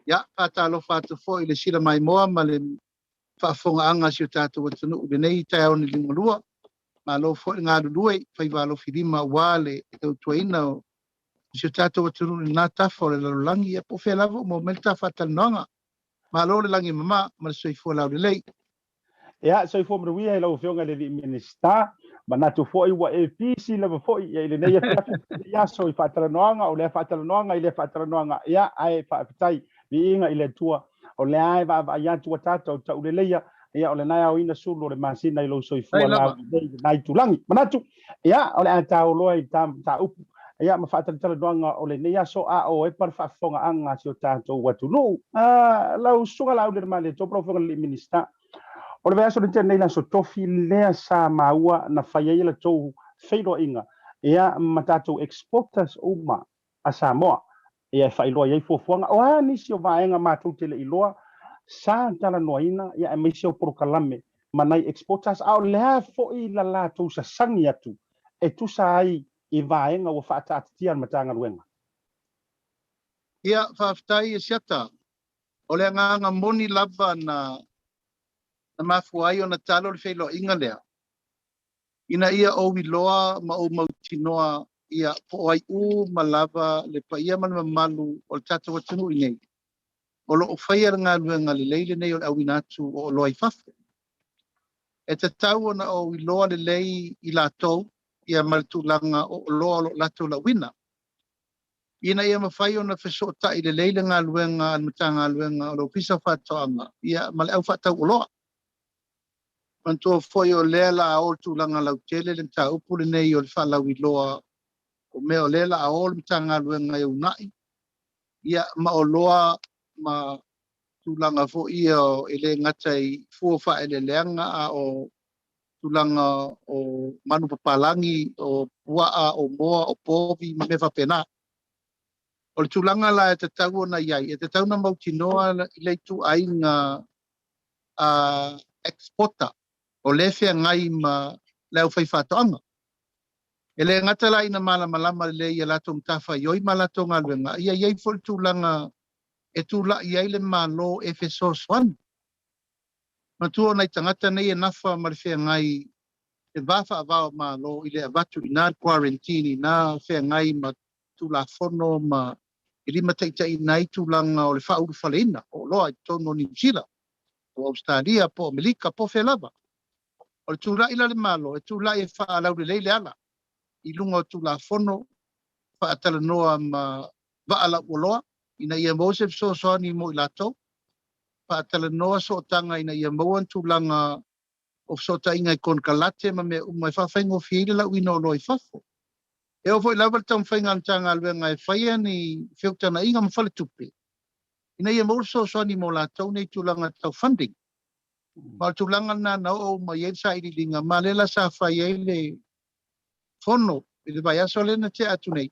ya pata lo fa to fo ile sira mai moa male fa fonga anga si tato wa tunu le nei tau ni lingua malo fo nga luai fa valo filima wale to tuina si tato wa tunu na ta fo le langi e po fe lavo mo melta fa tal nonga malo le langi mama mal soy fo la le lei ya soy fo manuia i lau whionga le minista manatu foi wa e pisi le foi ia le nei ia so i fatala noanga o le fatala noanga i le fatala noanga ia ai fatai vi inga i le tua o le ai va ia tua tata o tau le leia ia o le nai au ina sulu le masina i lo so i fu la nai tulangi manatu ia o le ata o lo i tam ta upu ia ma fatala noanga o le nei so a o e par fa fonga anga si o tata o watu no lau sunga Laaulialemalietoa profonga le minista o le veaso le tenei la so tofi lea sa maua na whaiai la tau whairo inga ia matatou exporters uma a Samoa ia whailoa iei fuafuanga o a nisi o vaenga mātou tele iloa sa tala noaina ia e meisi o porokalame manai exporters a o lea foi la la tau sa sangi atu e tusa ai i vaenga o whaatatitia matanga ruenga. ia fa ftai siata o le nga moni lava na mafuai ona talo le feilo inga lea. Ina ia o wiloa ma o mautinoa ia po ai ma lava le pa ia man malu o le tata watunu i nei. O lo o whaia ngā luenga le leile nei o le awinatu o loa i fafu. E te tau ona o wiloa le lei i lātou ia maritulanga o loa lo lātou la wina. Ina ia mawhai ona whesota i le leile ngā luenga al matanga luenga o lo pisa whatoanga ia male au whatau o loa. Mantua foi o lela a ol tūlanga lau tele le ta upu le nei o le whalau i loa o mea o lela a ol mtanga luenga e unai. Ia ma o loa ma tūlanga fo ia o ele ngatai fuofa ele leanga a o tūlanga o manu papalangi o puaa o moa o povi me whapena. O le tūlanga la e te tau na iai, e te tau na mautinoa i leitu ai ngā exporter. O le fea ngai ma leo fai whatoanga. E le ngata la ina malama le ia lato mtafa ioi ma lato ngā luenga. Ia iei fol tūlanga e tūla iai le malo e fe sos wan. Ma tuo nei tangata nei e nafa ma le fea ngai e wafa avao malo i le avatu i nā quarantine nā fea ngai ma tūla fono ma i lima teitai nai tūlanga o le whauru whaleina o loa i tono New Zealand o Australia po Amerika po fea lava. O le tūla ila le malo, e tūla e whaalau le leile ala. I lunga o tūla fono, whaatala noa ma waala uoloa, ina ia Mosef so soani mo i lato. Whaatala noa so tanga ina ia mauan tūlanga o so ta inga i kon kalate ma me umai whawhaingo whieile la uino o loi whafo. E o foi lawa tam whainga antanga aluenga e whaia ni whiutana inga ma whale tupe. Ina ia Mosef so soani mo lato nei tūlanga tau funding. Ma tūlanga nā nao ma iei sa irilinga, ma lela sa whai le fono, i le vai aso lena te atu nei.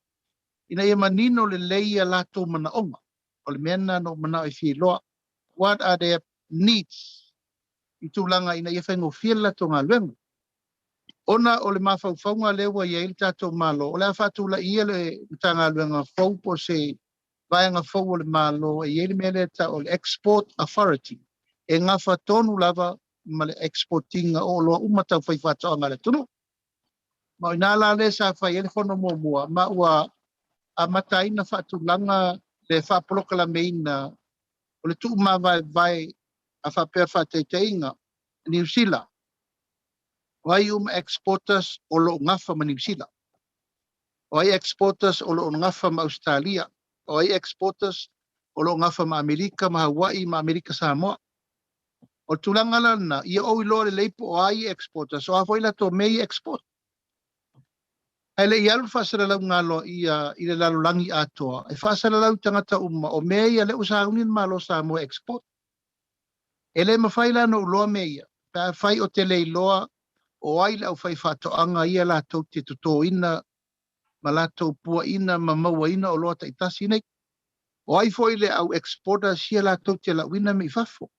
Ina ia manino le leia lato mana onga, o le mena no mana i fi loa. What are their needs? I tūlanga ina ia whaingo fia lato ngā luenga. Ona o le mawhauwhaunga lewa iei le tato malo, o le awhatula ia le mtanga luenga fau po se vaianga fau o le malo, e iei le mele ta o le Export Authority. E ngā whatonu lava ma le exportinga o loa umatau whai whatoanga le tunu. Ma ina la le sa fa ele fono mo mua ma ua a matai na whaatulanga le whaapolokala meina o le tuu ma vai a whapea whaatei-teinga New Zealand. Wai exporters o lo ngafa ma New Zealand. Wai exporters o lo ngafa ma Australia. Wai exporters o lo ngafa ma Amerika, ma Hawaii, ma Amerika Samoa. O tulanga lana, ia o ilo le leipo o ai exporters, o a foi la to mei export. Ele ia lu fasara lau ngalo ia le lalo langi atoa. E fasara lau tangata o mei ale usaunin malo Samoa export. Ele mawhai lana uloa meia. Pa fai o te leiloa o ai lau fai whatoanga ia la tau te tuto ina, ma la tau pua ina, ma maua ina o loa taitasi nei. O ai foi le au exporter sia la tau te la wina mi fafo.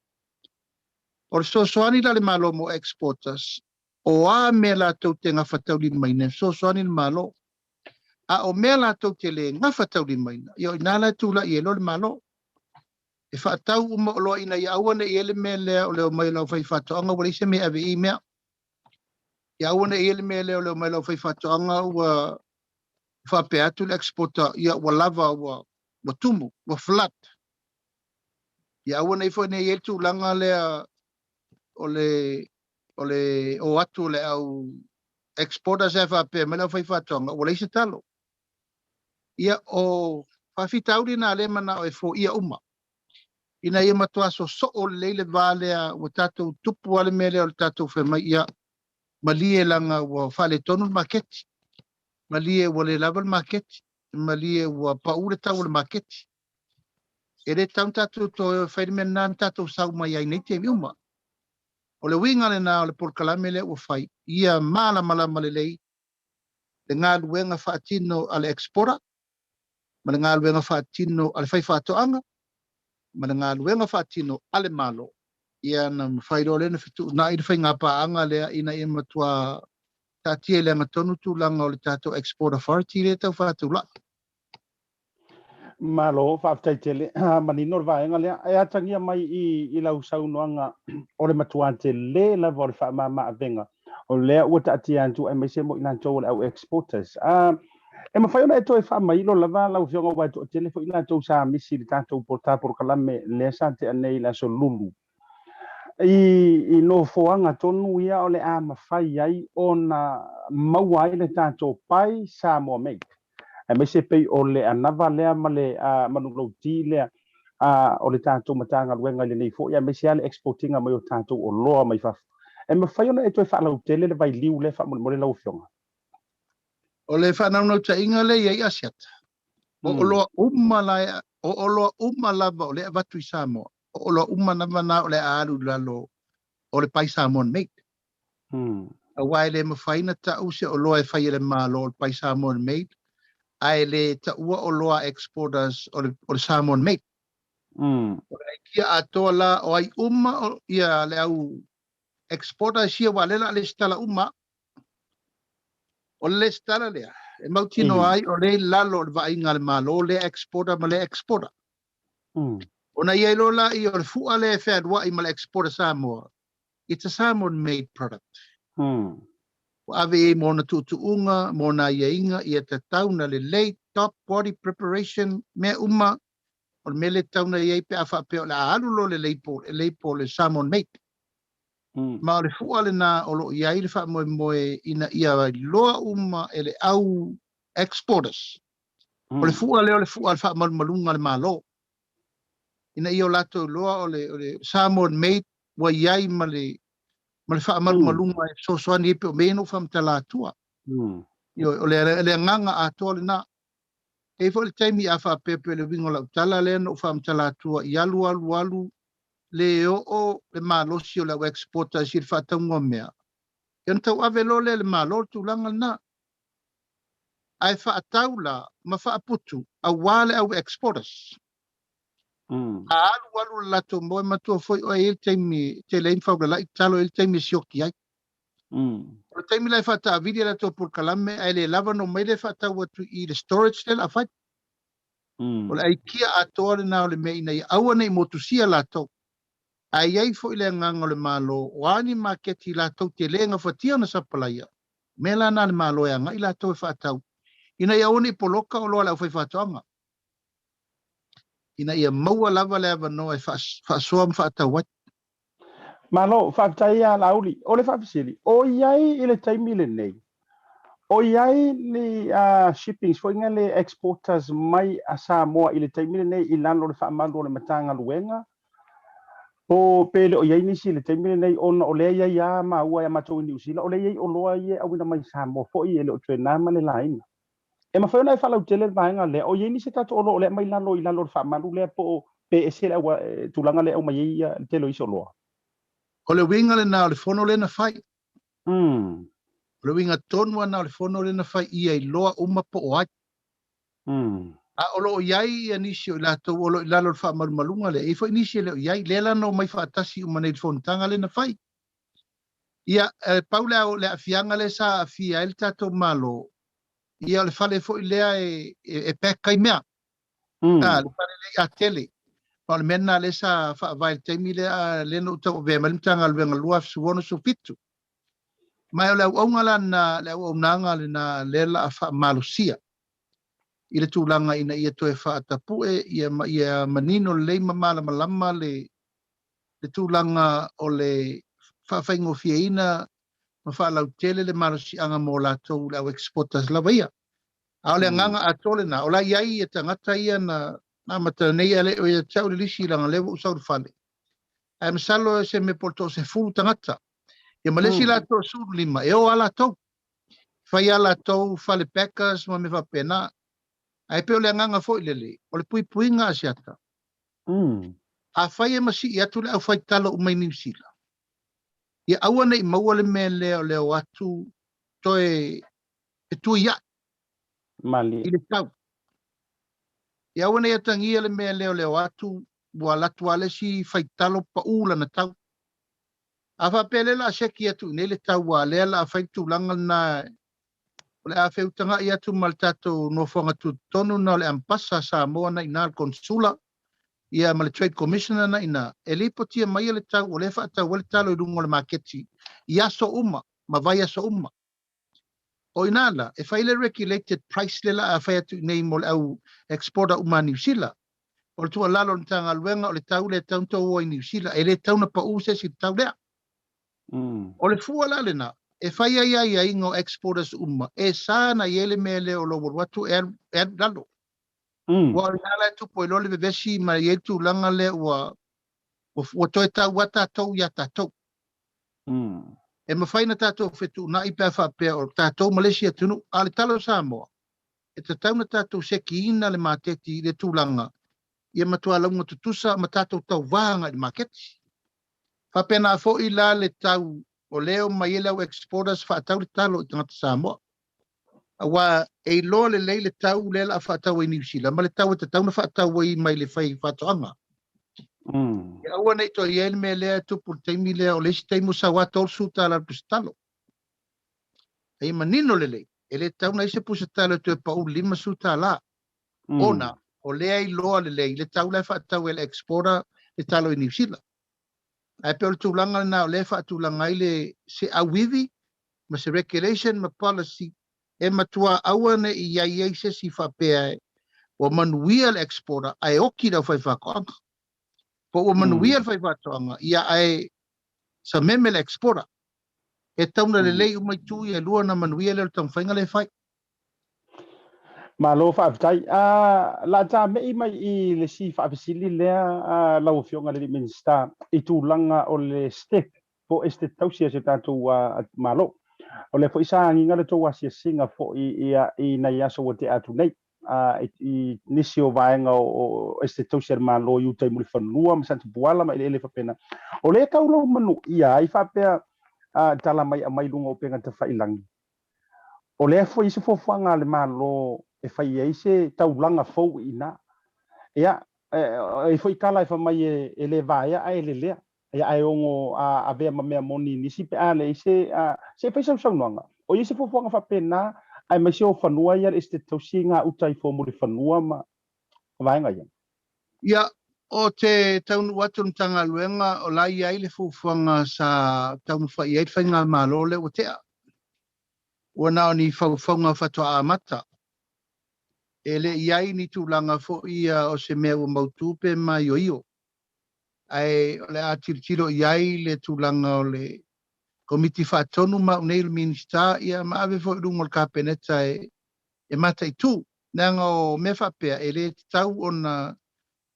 O so soani la le malo mo exporters. O a me la tau te ngawhatau li maina. So soani le malo. A o me la tau te le ngawhatau li maina. Ia o inala tula i elo le malo. E whaatau uma o loa ina i awana i ele me lea o leo mai lau fai whatoanga wale se me ave i mea. I awana i ele me lea o leo mai lau fai whatoanga ua whape atu le exporter. Ia wa lava wa tumu, wa flat. I awana i fwene i etu langa lea o atu le au exporters e whape me lau fai whatoanga wale se talo. Ia o whawhitauri na le mana o e fo ia uma. Ina ia matua so o leile valea o tatou tupu ale mele o tatou whema ia malie langa o whale tonu maketi. Malie o le level maketi. Malie o paure tau le maketi. E re tau tatou to whaimena tatou sau mai ai nei te miuma. O le winga le na o le porkalame le o whai. Ia mala le lei. Le ngā luenga whaatino ale exporter. Ma le ngā luenga whaatino ale whai whaatoanga. Ma le ngā luenga whaatino ale malo. Ia na whairo le na fitu. Na i whai ngā paanga lea ina i matua tatia le ngatonu tu langa o le tatou export authority le tau whaatu la. Malo whaafitai tele, manino le vaenga lea, e atangia mai i lau saunoanga o le matua te le lava o le whaamama avenga. O lea ua taatia antu ai mai se mo inantou le au exporters. E mawhaiona e toi whaamailo lava lau fionga wai to tele fo inantou sa misi le tatou portaporo kalame lea sa te anei la so lulu. I no foanga tonu ia o le a mawhai ai o na maua ai le tatou pai sa moa mei. E me se pei o le anava lea ma le manulou ti lea o le tātou matanga luenga le nei fo ia me se ale exportinga mai o tātou o loa mai fafu. E me whai ona e toi whaalau tele le vai liu le wha mo le lau fionga. O le whanau ta inga le iai ASIATA. O loa lava o le avatu i Samoa. O loa nava na o le alu lalo o le pai Samoan mate. A wai le mawhaina ta use o loa e whai le malo o le pai Samoan mate. Ai le ta ua o loa exporters o le Samoan mate. O le kia atoa la o ai o ia le au exporters ia walela le stala o le stala lea. E mautino ai o le lalo le vainga le malo le exporter ma le exporter. O na ia lola i o le fua le whea i ma le exporter Samoa. It's a Samoan made product. O ave e mona tutuunga, mona ia inga, ia te tauna le late top body preparation me o le mele tauna ia pe afa pe o le alulo le leipo le Samoan made. Ma o le fua le na o lo ia i le wha moe ina ia loa ele au exporters. O le fua le wha malunga le malo. Ina ia o lato loa o le Samoan made wa iai ma le wha malunga e so soani epe o meno wha mtala atua. O le nganga atua le na. E fo le taimi a wha pepe le wingo la utala le no wha mtala atua i alu le o le malosi o le exporter si le whaataunga mea. Ian tau ave lo le malo tu langa na. Ai whaatau la ma whaaputu a wale au exporters. A alu lato moe matua foi o e taimi te lein whauga lai talo e taimi sioki ai. O taimi lai whata vidi lato por kalame ai le lava no meile whatau atu i le storage tel a whai. O le ai kia atoa le nao le mei nei aua nei motusia lato. Ai ai foi le nganga le malo o ani maketi lato te lenga whatia na sapalaia. Mela na le maloya nga ila to fa tau. Ina ia oni poloka o loa la fai fa tonga. Ina ia maua lava le ava no e fa soa fa tau wat. Malo whaktai a lauli, o le whawhisiri, o iai i le taimi le nei. O iai ni shippings, fo inga le exporters mai a Samoa i le taimi le nei i lano le whaamalo le matanga luenga. O pele o iai nisi le taimi le nei ona o lea iai a maua e matou i New Zealand, o lea iai o loa iai awina mai Samoa, fo i ele o tuenama le laina. E ma whaona e whalau tele vaenga lea, o iai nisi tato o lo o lea mai lano i lano le whaamalo lea po o pe e sele awa tulanga lea o mai iai telo iso loa. O le winga le na o le fono le na fai. Mm. O le winga tonua na o le fono le na fai ia i loa uma po o ai. A o lo iai anisi o lato o lo lalo le whaamalumalunga le. E fo inisi le o iai le lano mai whaatasi o manei fontanga le na fai. Ia paula o le afianga le sa afia el tato malo. Ia le fale fo ilea e peka i mea. Le fale le a tele. Pa le mena le sa vai taimi le no tau ve malintanga le ngalua suono so fitu. Mai o le au ngala na le au nanga le na le la fa malusia. I le tūlanga ina ia toe whaatapue, ia manino le leima malama le tūlanga o le whawhaingo fiaina ma whaalau tele le malusi anga mō lātou le au exporters la waia. A le nganga atole na, o la iai e tangata ia na mata nei ale o ia tau le lisi langa lewo usau le whale. Ai masalo se me porto se fulu tangata. Ia malesi lātou suru lima, e o ala tau. Whai ala tau whale packers ma me whapena. Ai pe o le nganga fo ilele, o le pui nga ASIATA. A whai e masi i atu le au whai talo umai New Zealand. Ia aua nei maua le me leo atu toe e tui ia. Mali. I le tau. Ia aua nei atangia le me leo atu bua latu ale si whai talo pa ula na tau. A whapele la seki atu nei le tau a lea la a whai tūlanga na o le a whiutanga i atu mal tatou no whanga tu tonu na le ampasa Samoa na ina konsula ia ma le trade commissioner na ina e lipo tia mai le tau o le whaatau o le talo i rungo le maketi i aso uma, ma vai aso uma. O inala, e whaile regulated price le la a whai atu nei mo le au exporter uma New Zealand. O le tua lalo ni tanga luenga o le tau le tau tau o i New Zealand e le tau na pa use si tau lea. O le fua la le na, e whai ai ingo exporters uma, e sana yele mele o lo watu e lalo. Wa nala tu po lo le vesi ma yetu langa le wa to ta wata to ya ta to. E ma whai na tatou fetu na i pe fa pe o tatou Malaysia tunu ale talo Samoa. E ta tau na tatou seki ina le mateti le tūlanga. Ia matua launga tutusa ma tatou tau vanga le maketi. Fa pena fo i la le tau o leo mai ele au exporters fa tau le talo i tangata Samoa. Wa e lo le le tau le la fa tau i New Zealand, ma le tau te tau na fa tau i mai le fai fa toanga. E aua nei to i me le tu por teimi le o le si teimu sa wa tol su tala pistalo. E manino le ele tau na ise pusatalo tu e pa u lima su tala. Ona o le ai lo le tau le fa tau el exporter le talo i New Zealand. Ai pe o tūlanga na o le fa tūlanga i le se awivi, ma se regulation, ma policy, e matua aua ne i ai se si whapea e o manuia le exporter ai oki rau whai whakoanga. Po o manuia le whai whakoanga ia ai sa meme le exporter. E tauna le lei umai tui e lua na manuia le tau whainga le whai. Ma lo whaafitai, la ta mei mai i le si whaafisili lea lau fionga le minister i tūlanga o le step po este tausia se tātou malo. O le fo isa nginga le tō asia singa fo i na iaso o te atu nei. I nisi o vaenga o este tausia malo i utai muli whanua, masanta buala ma ele whapena. O le kaulau manu ia i whapea tala mai a mai lunga o penga te whailangi. O le fo isa fo whanga le malo e fai e se taulanga fou ina. Ia, e fo i kala e whamai e le vaia a ele lea. Ia ai ongo a vea ma mea moni nisi pe ale se fai sau noanga. O i se fo whanga whapena ai mai se o whanua ia este tausi ngā utai fo mori whanua ma vaenga ia. Ia, o te taunu watu tanga luenga o lai ai le fo whanga sa taunu whai e whai ngā malo le o tea. ua nao ni whauwhaunga whatoa amata. E le iai ni tūlanga fo ia o se mea ua mautupe mai o io. Ai o le atiritiro iai le tūlanga o le komiti whaatonu ma unei le minista ia ma ave fo rungo le kapeneta e mata i tū. Nanga o me whapea e le tau o na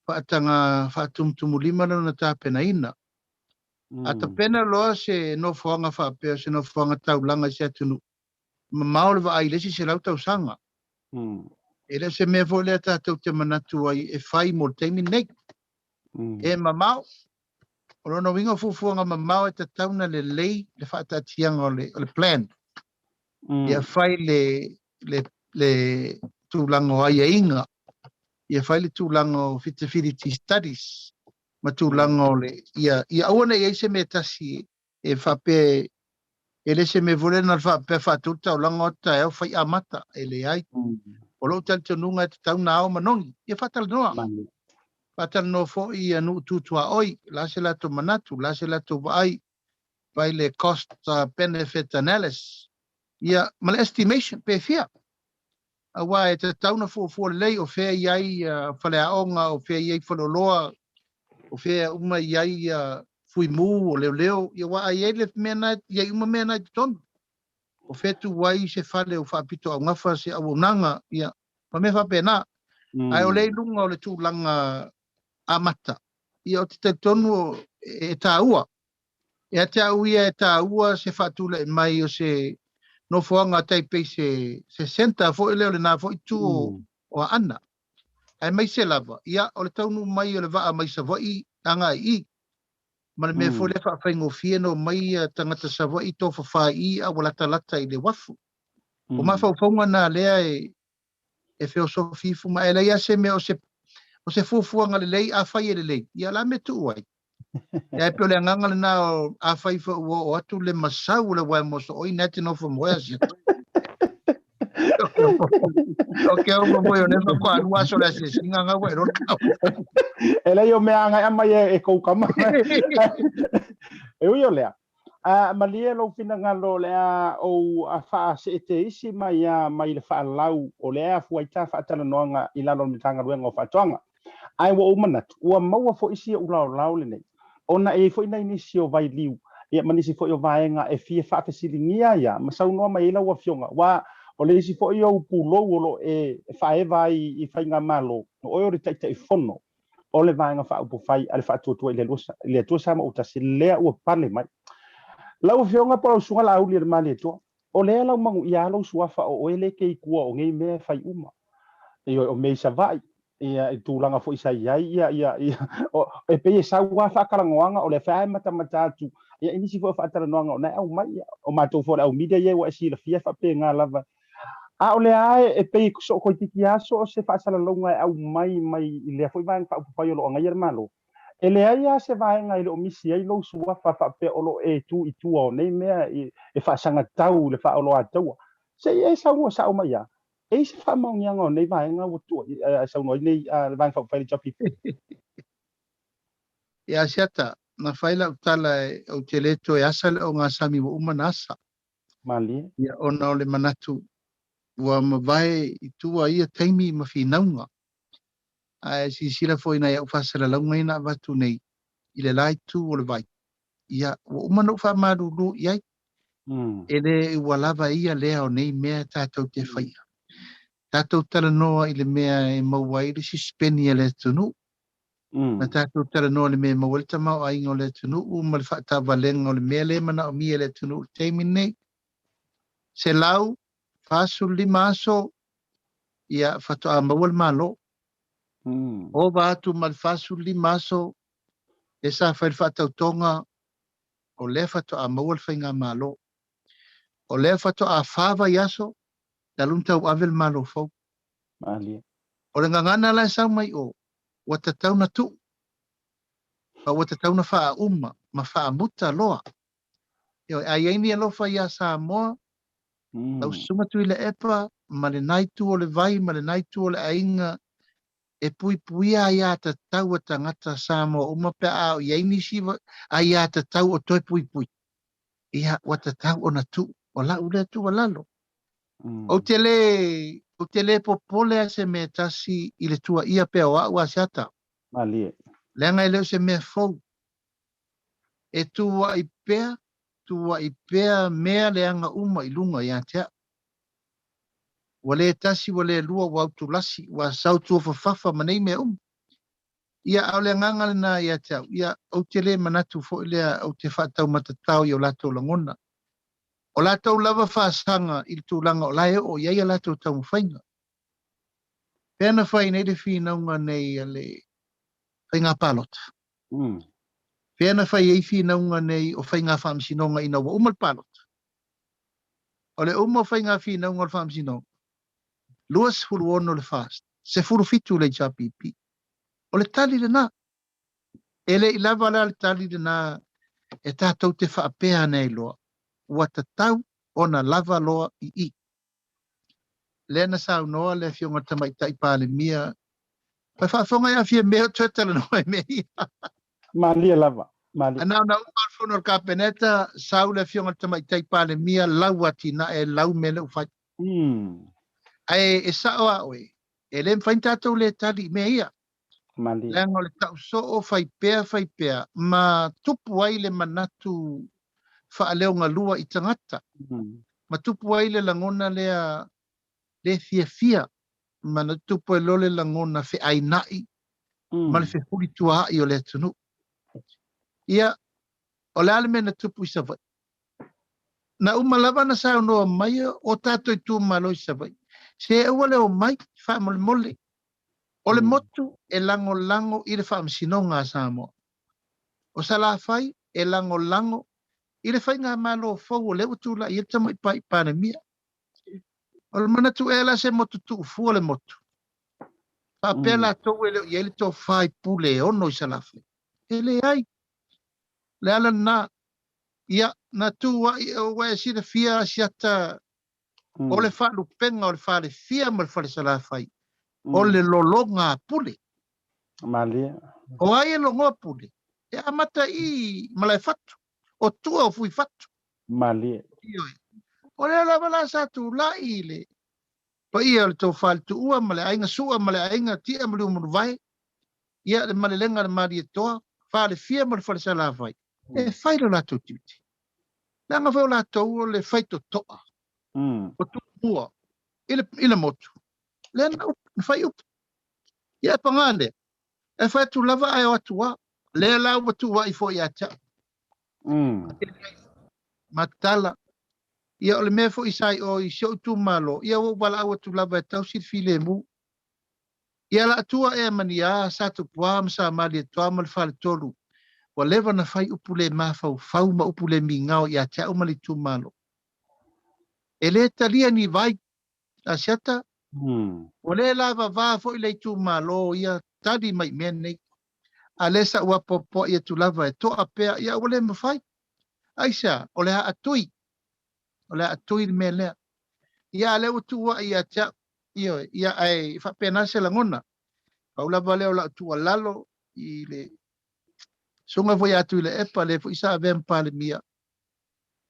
whaatanga whaatumtumu lima na tāpena ina. Ata pena loa se no whaanga whapea se no whaanga taulanga se atunu. Ma maole wa ai lesi se lau tau sanga. E le se mea fo le tātou te manatu ai e whai mo teimi nei. E mamau. O rono winga fufuanga mamau e ta tauna le lei le whaatatianga o le plan. Ia whai le tūlango ai e inga. Ia whai le tūlango feasibility studies. Ma tūlango le ia awana ia se me tasi e whape e le se me vole na whape whatuta o lango ta e whai amata e le ai. O lo tanto nunga te tauna ao manongi. Ia whatal noa. Whatal no fo i anu tutua oi. La se lato manatu. La se lato vai. Vai le cost benefit analysis. Ia ma le estimation pe fia. Awa e te tauna fo lei o fea iai whale aonga o fea iai whaloloa o fea uma iai fui mu o leo. Ia wa ai le mena iai uma mena i tonu. O fetu wai se whale o whaapito au ngafa se au nanga. Ia ma me whapena. Ai o lei lunga o le tūlanga amata. Ia o te tonu e tāua. E te au ia e tāua se whaatula e mai o se no whoanga taipei se senta fo ele o le nā fo i tū o ana. Ai mai se lava. Ia o le taunu mai o le waa mai sa voi anga i. Ma le me fo le whaafai fie no mai tangata sa voi to whawha i a wala talata i le wafu. O ma whauwhaunga nā lea e filosofi fu ma e leia se me o se fufuanga le lei a whai e le lei. Ia la me tu uai. Ia e pio le anganga le nā a whai o atu le masau le wai moso oi neti no whamoea si. Ok, o mo yo nefa ko anu aso la se singa nga we ro. Ele yo me anga ama ye e ko kama. E uyo lea. Malie lo fina ngalo lea o a fa se te isi mai le fa lau o lea fu ai ta fa tana noanga i lalo ni tanga ruenga o fa tonga. Ai wo umanat ua maua fo isi o lau le nei. Ona e fo ina inisi o vai liu. Ia manisi fo yo vaenga e fie fa fesilingia ia. Masau noa mai ila ua fionga. Wa o le isi fo yo pulo lo e faeva i fainga malo. O ore taita i fono. O le vaenga fa upo fai ale fa tuatua i le tua sama uta se lea ua pale mai. Lau fionga pa o sunga Laaulialemalietoa. O lea lau mangu ia lau suafa o ele kei kua o ngei mea fai uma. O mei sa vai. Ia tūlanga fo isa ia o e pe sa wa fa karangoanga o le fa mata atu ia inisi fo fa tara noanga o na au mai o matou fo au media ia wa si la fia fa pe nga lava a o le ai e pe so ko tiki aso se fa sala longa au mai le fo vai fa fa yo lo nga yer malo e le ai se vai nga ile o misi ai lo suwa fa pe o lo e tu i tu o nei mea e fa sanga tau le fa o lo atau se ia sa o mai ia e se fa mau nyango nei vai nga o tu sa no nei vai fa fa jopi E ASIATA na faila utala o te leto e asale o ngā sami wa umanasa. mali Ia ona o le manatu ua mawai i tua ia teimi ma whinaunga. A si sila fo ina ia ufasala launga ina watu nei i le lai tu o le vai. Ia wa umana ufa maruru iai. E le ua lava ia lea o nei mea tātou te whaia. Tātou tala noa i le mea e mauai le sispeni e le tunu. Na tātou tala noa le mea mawalta mau a ingo le tunu. Ma le whaata valenga o le mea le mana o mia le tunu. Teimi nei. Se lau, fasu lima aso, ia whato a mawal malo. O wātu mal fasu lima aso, e sa whail whatau tonga, o le whato a mawal whainga malo. O le whato a whawa yaso, taluntau avel malo fau. mali O le ngangana la sa mai o, watatau na tu. Pa watatau na wha uma, ma wha muta loa. A iaini alofa ia sa moa, tau sunga tu ile epa, ma le naitu o le vai, ma le naitu o le ainga, e pui puia ia ta tau a tangata sa moa, uma pe a o iaini siwa, a ia ta tau o toi pui pui. Ia watatau o na tu, o la ule tu o lalo. O te le popole se me tasi i le tua ia pe o ASIATA. Mali. Lenga leo se me fou. E tua i pea mea leanga uma i lunga ia tea. Wale tasi wale lua wa tulasi wa sautu fafafa manei me Ia au le nganga na ia tea. Ia o te le manatu fo ilea o te whatau matatau i o lato langona. O lato lava whaasanga i tūlanga o lae o iaia lato tau mwhainga. Pēna whai nei le whinaunga nei le whainga palota. Pēna whai ei whinaunga nei o whainga whamsinonga ina wa umal palota. O le whainga whinaunga o le whamsinonga. Luas hulu ono le fast. Se furu fitu le japipi. O le tali le na. Ele i lava la le tali le na e tātou te whaapea nei loa. Ua tatau ona lava loa i. Lena sau noa le fionga tamaitai pāle mia. Pai whaafonga ia fia mea tuetala noa e mea. Mali lava. Mali. Ana na umarfono o kapeneta sau le fionga tamaitai pāle mia lau ati na e lau mele ufai. Ai e sao a oe. E le mwhain tātou le tali mea ia. Mali. Lengo le tau so o fai pea. Ma tupu ai le manatu whaaleo ngā lua i tangata. Ma tupu ai le langona lea le fia. Ma na tupu e lole langona fe ainai. Ma le fe huri tua i o le tunu. Ia, o le alime na tupu i savai. Na umalava na sao noa mai o tātou i tu malo i savai. Se e ua le o mai, wha mole. O le motu e lango i le wha msinonga a Samoa. O sa la fai e lango i le whai ngā malo fau o le utula i e tama i pāne mia. O le manatu e la se motu tu ufua le motu. Pa pēla tau e leo i ele tō whai pule e ono i sa la fai. E le ai. Le ala na. Ia na tu wa i o e si le fia ASIATA. O le wha lupenga o le wha le fia ma le wha le sa la fai. O le lolonga pule. Mali. O ai e longa pule. E amata i malai fatu. O tua o fui fatu. Mali. O le ala wala sa tu la i le. Pa ia le tau whal tu ua male ainga sua male ainga tia mali umuru vai. Ia le male lenga le malietoa. Whale fia male whale sa la vai. E whairo la tau tiuti. Nanga whao la tau o le whaito toa. O tu mua. Ila motu. Lena whai upu. Ia pangale. E whai tu lava ai o atua. Le lau watu wa i fo i atia. Matala. Ia o le mea fo i sai o i sio tu malo. Ia o wala au atu lava e tau sit file mu. Ia la atua e mania sa tu puam sa malietoa mal whale tolu. Wa lewa na whai upu le mawhau. Whau ma upu le mingao i atia o mali tu malo. E le talia ni vai. ASIATA. O le lava va fo i le tu malo ia tadi mai menei. A lesa ua popo ia tu lava e toa pea ia o le mawhai. Aisa, o le atui. O le atui me lea. Ia le utua ia tia. Ia ai whapena se langona. Paulava leo la utua lalo i le sunga foi atu i le epa le fo isa avem pale mia.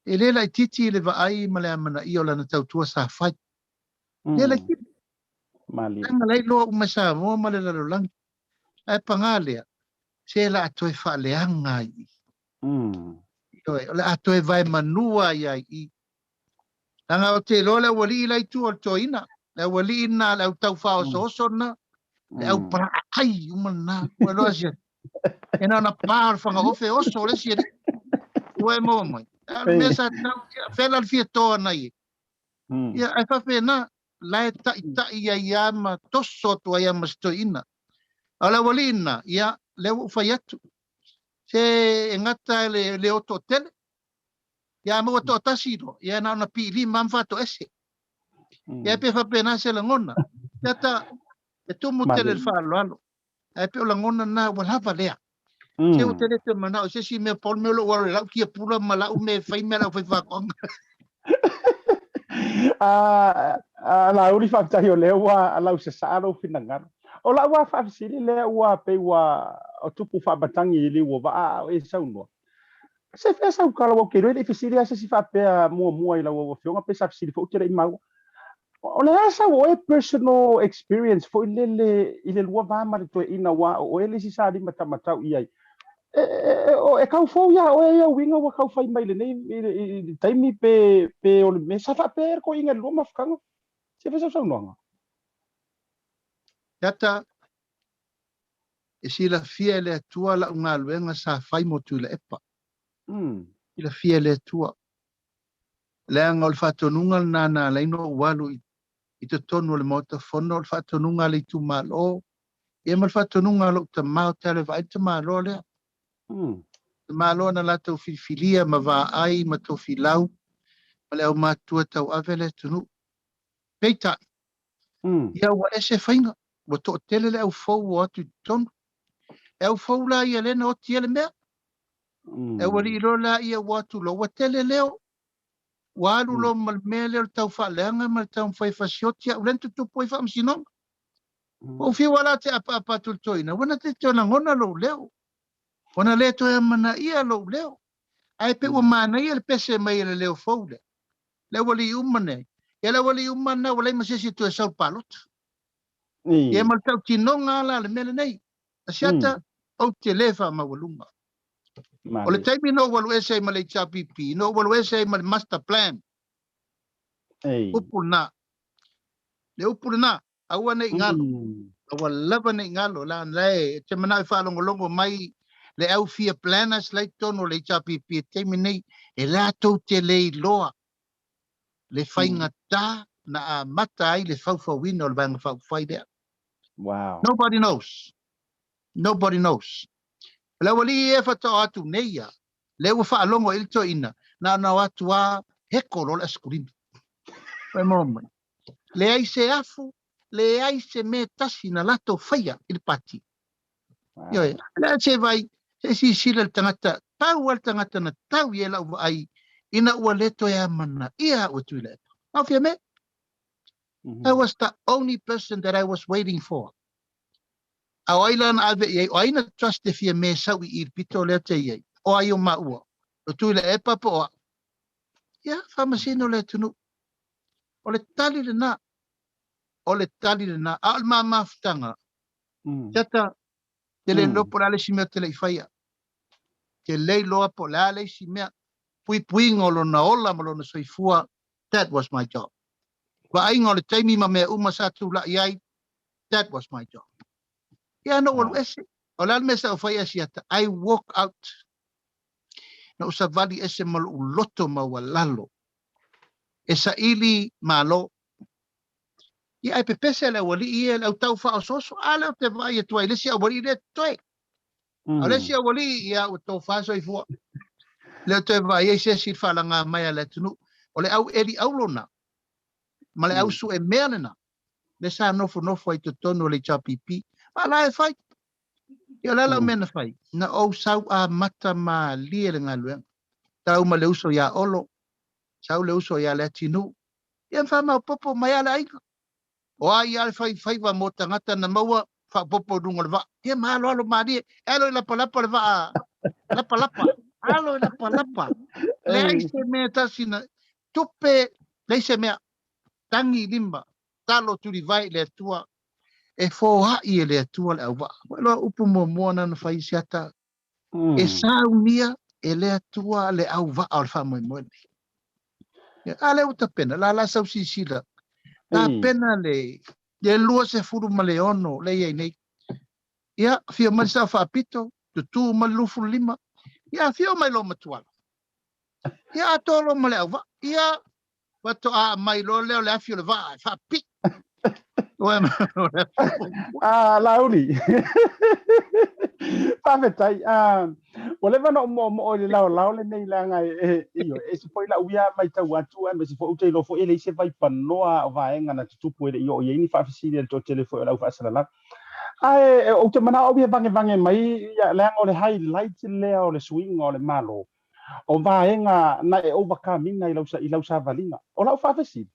E le la titi le va ai ma le amana i o lana tautua sa fai. Le la titi. Mali. Anga lai loa umasa mo ma le lalo langi. Ai pangalea. Se la atoe whaaleanga i. O le atoe vai manua i. Tanga o te loa le wali i lai tu o toina. Le wali ina le au tau whao so na. Le au para ai umana. Ua loa sia. E na pār whanga ofe oso le sia. Ua e moa mai. Mesa tau whela al fia toa nai. Ia ai whawhena. Lai tai ia ma toso tua ia ma stoina. Ala wali ina. Ia le whai atu. Se ngata le oto tele. Ia mo to tasiro. Ia na pili mamfato ese. Ia pe fa pena se langona. Ia ta e tumu tele falo alo. Ia pe langona na wala lea. Se o tele te mana o se si me pol me lo wala lau kia pula mala u me fai me la fai fa konga. La uri whakatahi o leo wa alau se saaro finangaro. O la ua whaafisiri lea ua pe ua o tupu whaabatangi i li ua waa o e saunua. Se whea sau kala wau keiroi le fisiri asa si whaapea mua i la ua fionga pe sa fisiri fo utira i maua. O le asa o e personal experience fo ile lua va ma to ina wa o ele si sa di mata mata ia o e kau fo ya o e winga wa kau fai mai le nei taimi pe o le mesa fa per ko inga lua mafkanga se fa sa no Yata e sila fia le atua la unga luenga sa fai mo tu le epa. Ila fia le atua. Le anga o le whatonunga na leino walu i te tonu le mota fono o le whatonunga le tu malo. E ma le whatonunga lo ta mao tele vai te malo lea. Te malo na la tau filia ma va ai ma tau filau. Ma le au matua tau avele tunu. Peita. Ia wa ese whainga. Wa to tele le au fau o atu tonu. E au fau la ia lena o tiele mea. E wari iro la ia watu lo. Wa tele leo. Walu lo malmele o tau whaaleanga ma tau mwhaifasiotia. Ulentu tupu i whaamsinong. O fi wala te apa tultoina. Wana te tona ngona lo leo. Wana le to e mana ia lo leo. Ai pe ua mana ia le pese mai le leo fau le. Le wali umane. Ia le wali umana wale masisi tu e sau palota. Ia mal tau tinonga ala le mele nei. Asiata au te lefa ma walunga. O le taimi no walu ese ma le chapipi. No walu ese ma le master plan. Upuna. Le upuna. Aua nei ngalo. Aua lava nei ngalo. La nei. Te mana i whalongolongo mai. Le au fia planners lai tono le chapipi. Taimi nei. E la tau te lei loa. Le whainga tā. Na a mata ai le whauwhawina o le vanga whauwhai dea. Wow. Nobody knows. Nobody knows. Le wali e whatau atu neia. Le ua whaalongo ilto ina. Na watu a heko lo le askurimi. Wai mōmai. Le ai se afu. Le ai se me tasi na lato whaia il pati. Yoi. Le se vai. Se si sila le tangata. Tau al tangata na tau i e lau ai. Ina ua leto e amana. Ia ua tui le. Au fia me. I was the only person that I was waiting for. Au ailan ave iei, o aina trust e fia me sau i pito lea te iei. O ai o maua. O tui le e papa o. Ia, whamasino le tunu. O le tali le na. O le tali le na. Al maa maftanga. Tata, te le lopo la le si mea te le i whaia. Te lei loa po la le si mea. Pui pui ngolo na ola malo na soifua. That was my job. Wa ai ngole taimi ma mea uma sa tu la iai. That was my job. Ia no walu ese. O la mesa o whai ASIATA. I walk out. Na usa vali ese malu uloto ma walalo. E sa ili malo. Ia ai pepese le wali ia le au tau wha o soso. Ale o te vai e tuai. Lesi a wali le toi. A lesi a wali ia o tau wha so i fua. Le o te vai e se si whalanga mai a le tunu. O le au eri aulona. Ma le au su e mea lena. Le sa nofo ai to tono le chapipi. Ma la e fai. Ia la mena fai. Na o sau a mata ma lie le ngalue. Tau ma le uso ia olo. Sau le uso ia le tinu. Ia mfa ma popo mai ala aika. O ai al fai wa mo tangata na maua fa popo dungo le va. Ia ma alo ma die. Alo la palapa le va. La palapa. Alo la palapa. Le ai se me tasina. Tupe le se me tangi limba. Talo tuli vai le tua. E fo hai e le atua le awa. Wala upu mo na fai ASIATA. E saunia e le atua le awa al fa mo mo. Ya ale uta pena la sau sisila. Ta pena le lua se furu maleono le ye nei. Ya fia man sa fa pito tu malufu lima. Ya fia mai lo matua. Ya tolo male awa. Ya wato a mai lo le afio le va fa pit. Lauli. Pametai. Whatever no mo le lao le nei la ngai io e se foi la uia mai tau atu e se foi te lo foi ele se vai panoa o vaenga na tupu ele io ye ni fa fisi le to telefone la fa sala. Ai o te mana o bange mai ya le ngo le highlight le o le swing o le malo. O vaenga na e overcome na i lausa valinga. O la fa fisi.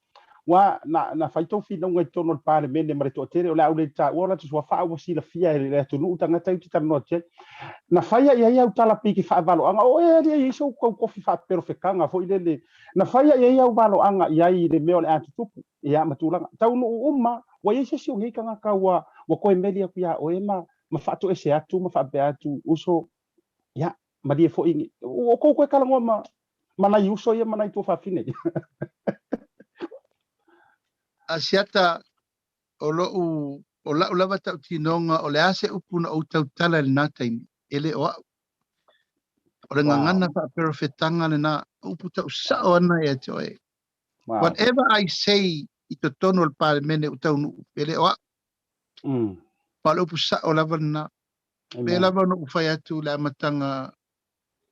wa na faito fina ngai tono pale mene mare to tere ola ule ta ora tu fa wa sila fia ele tu nu tanga tai tu tanote na faia ia utala piki fa valo anga o e so ko fa perfect anga fo ile na faia ia valo anga ia ile me ole atu tupu ia matulanga tau no umma wa yese si ngi kanga ka wa ko media ku ya o ema ma fato ese atu ma fa be atu uso ya ma die fo ingi o ko kala ngoma mana yuso ia mana tu fa fine ASIATA o la ulava tau tinonga o le ase upuna o tau tala le nataimi ele o le ngangana fa perfectanga le na upu tau sao ana e te oe. Whatever I say i to tono le pale mene u tau nu ele o pale upu sao lava na pe lava no ufai atu le amatanga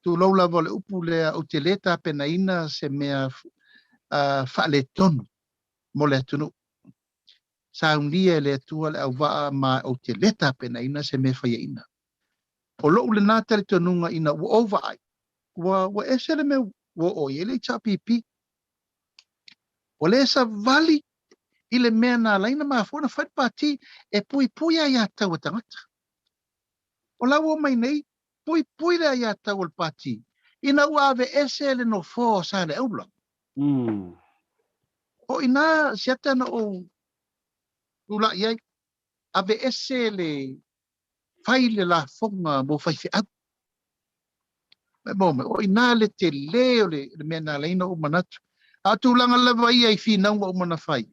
tu lau lava le upu le o te leta pena ina se mea fa le tonu mo le tunu. Saundia le tua le auwaa ma o te leta pena ina se me whaia ina. O lo ule nā tale tonunga ina ua ova ai. Wa esele me ua o yele cha pipi. O le esa vali ile mea nā laina maa fona whai pati e pui pui a ia tau tangata. O lau o mai nei, pui pui a ia tau al pati. Ina ua ave esele no fo sa le aula. O ina siata na o ula iai ave esele fai le la fonga mo fai fi ap. O ina le te leo le mena leina o manatu. A tūlanga lewa ia I fi naunga o mana fai.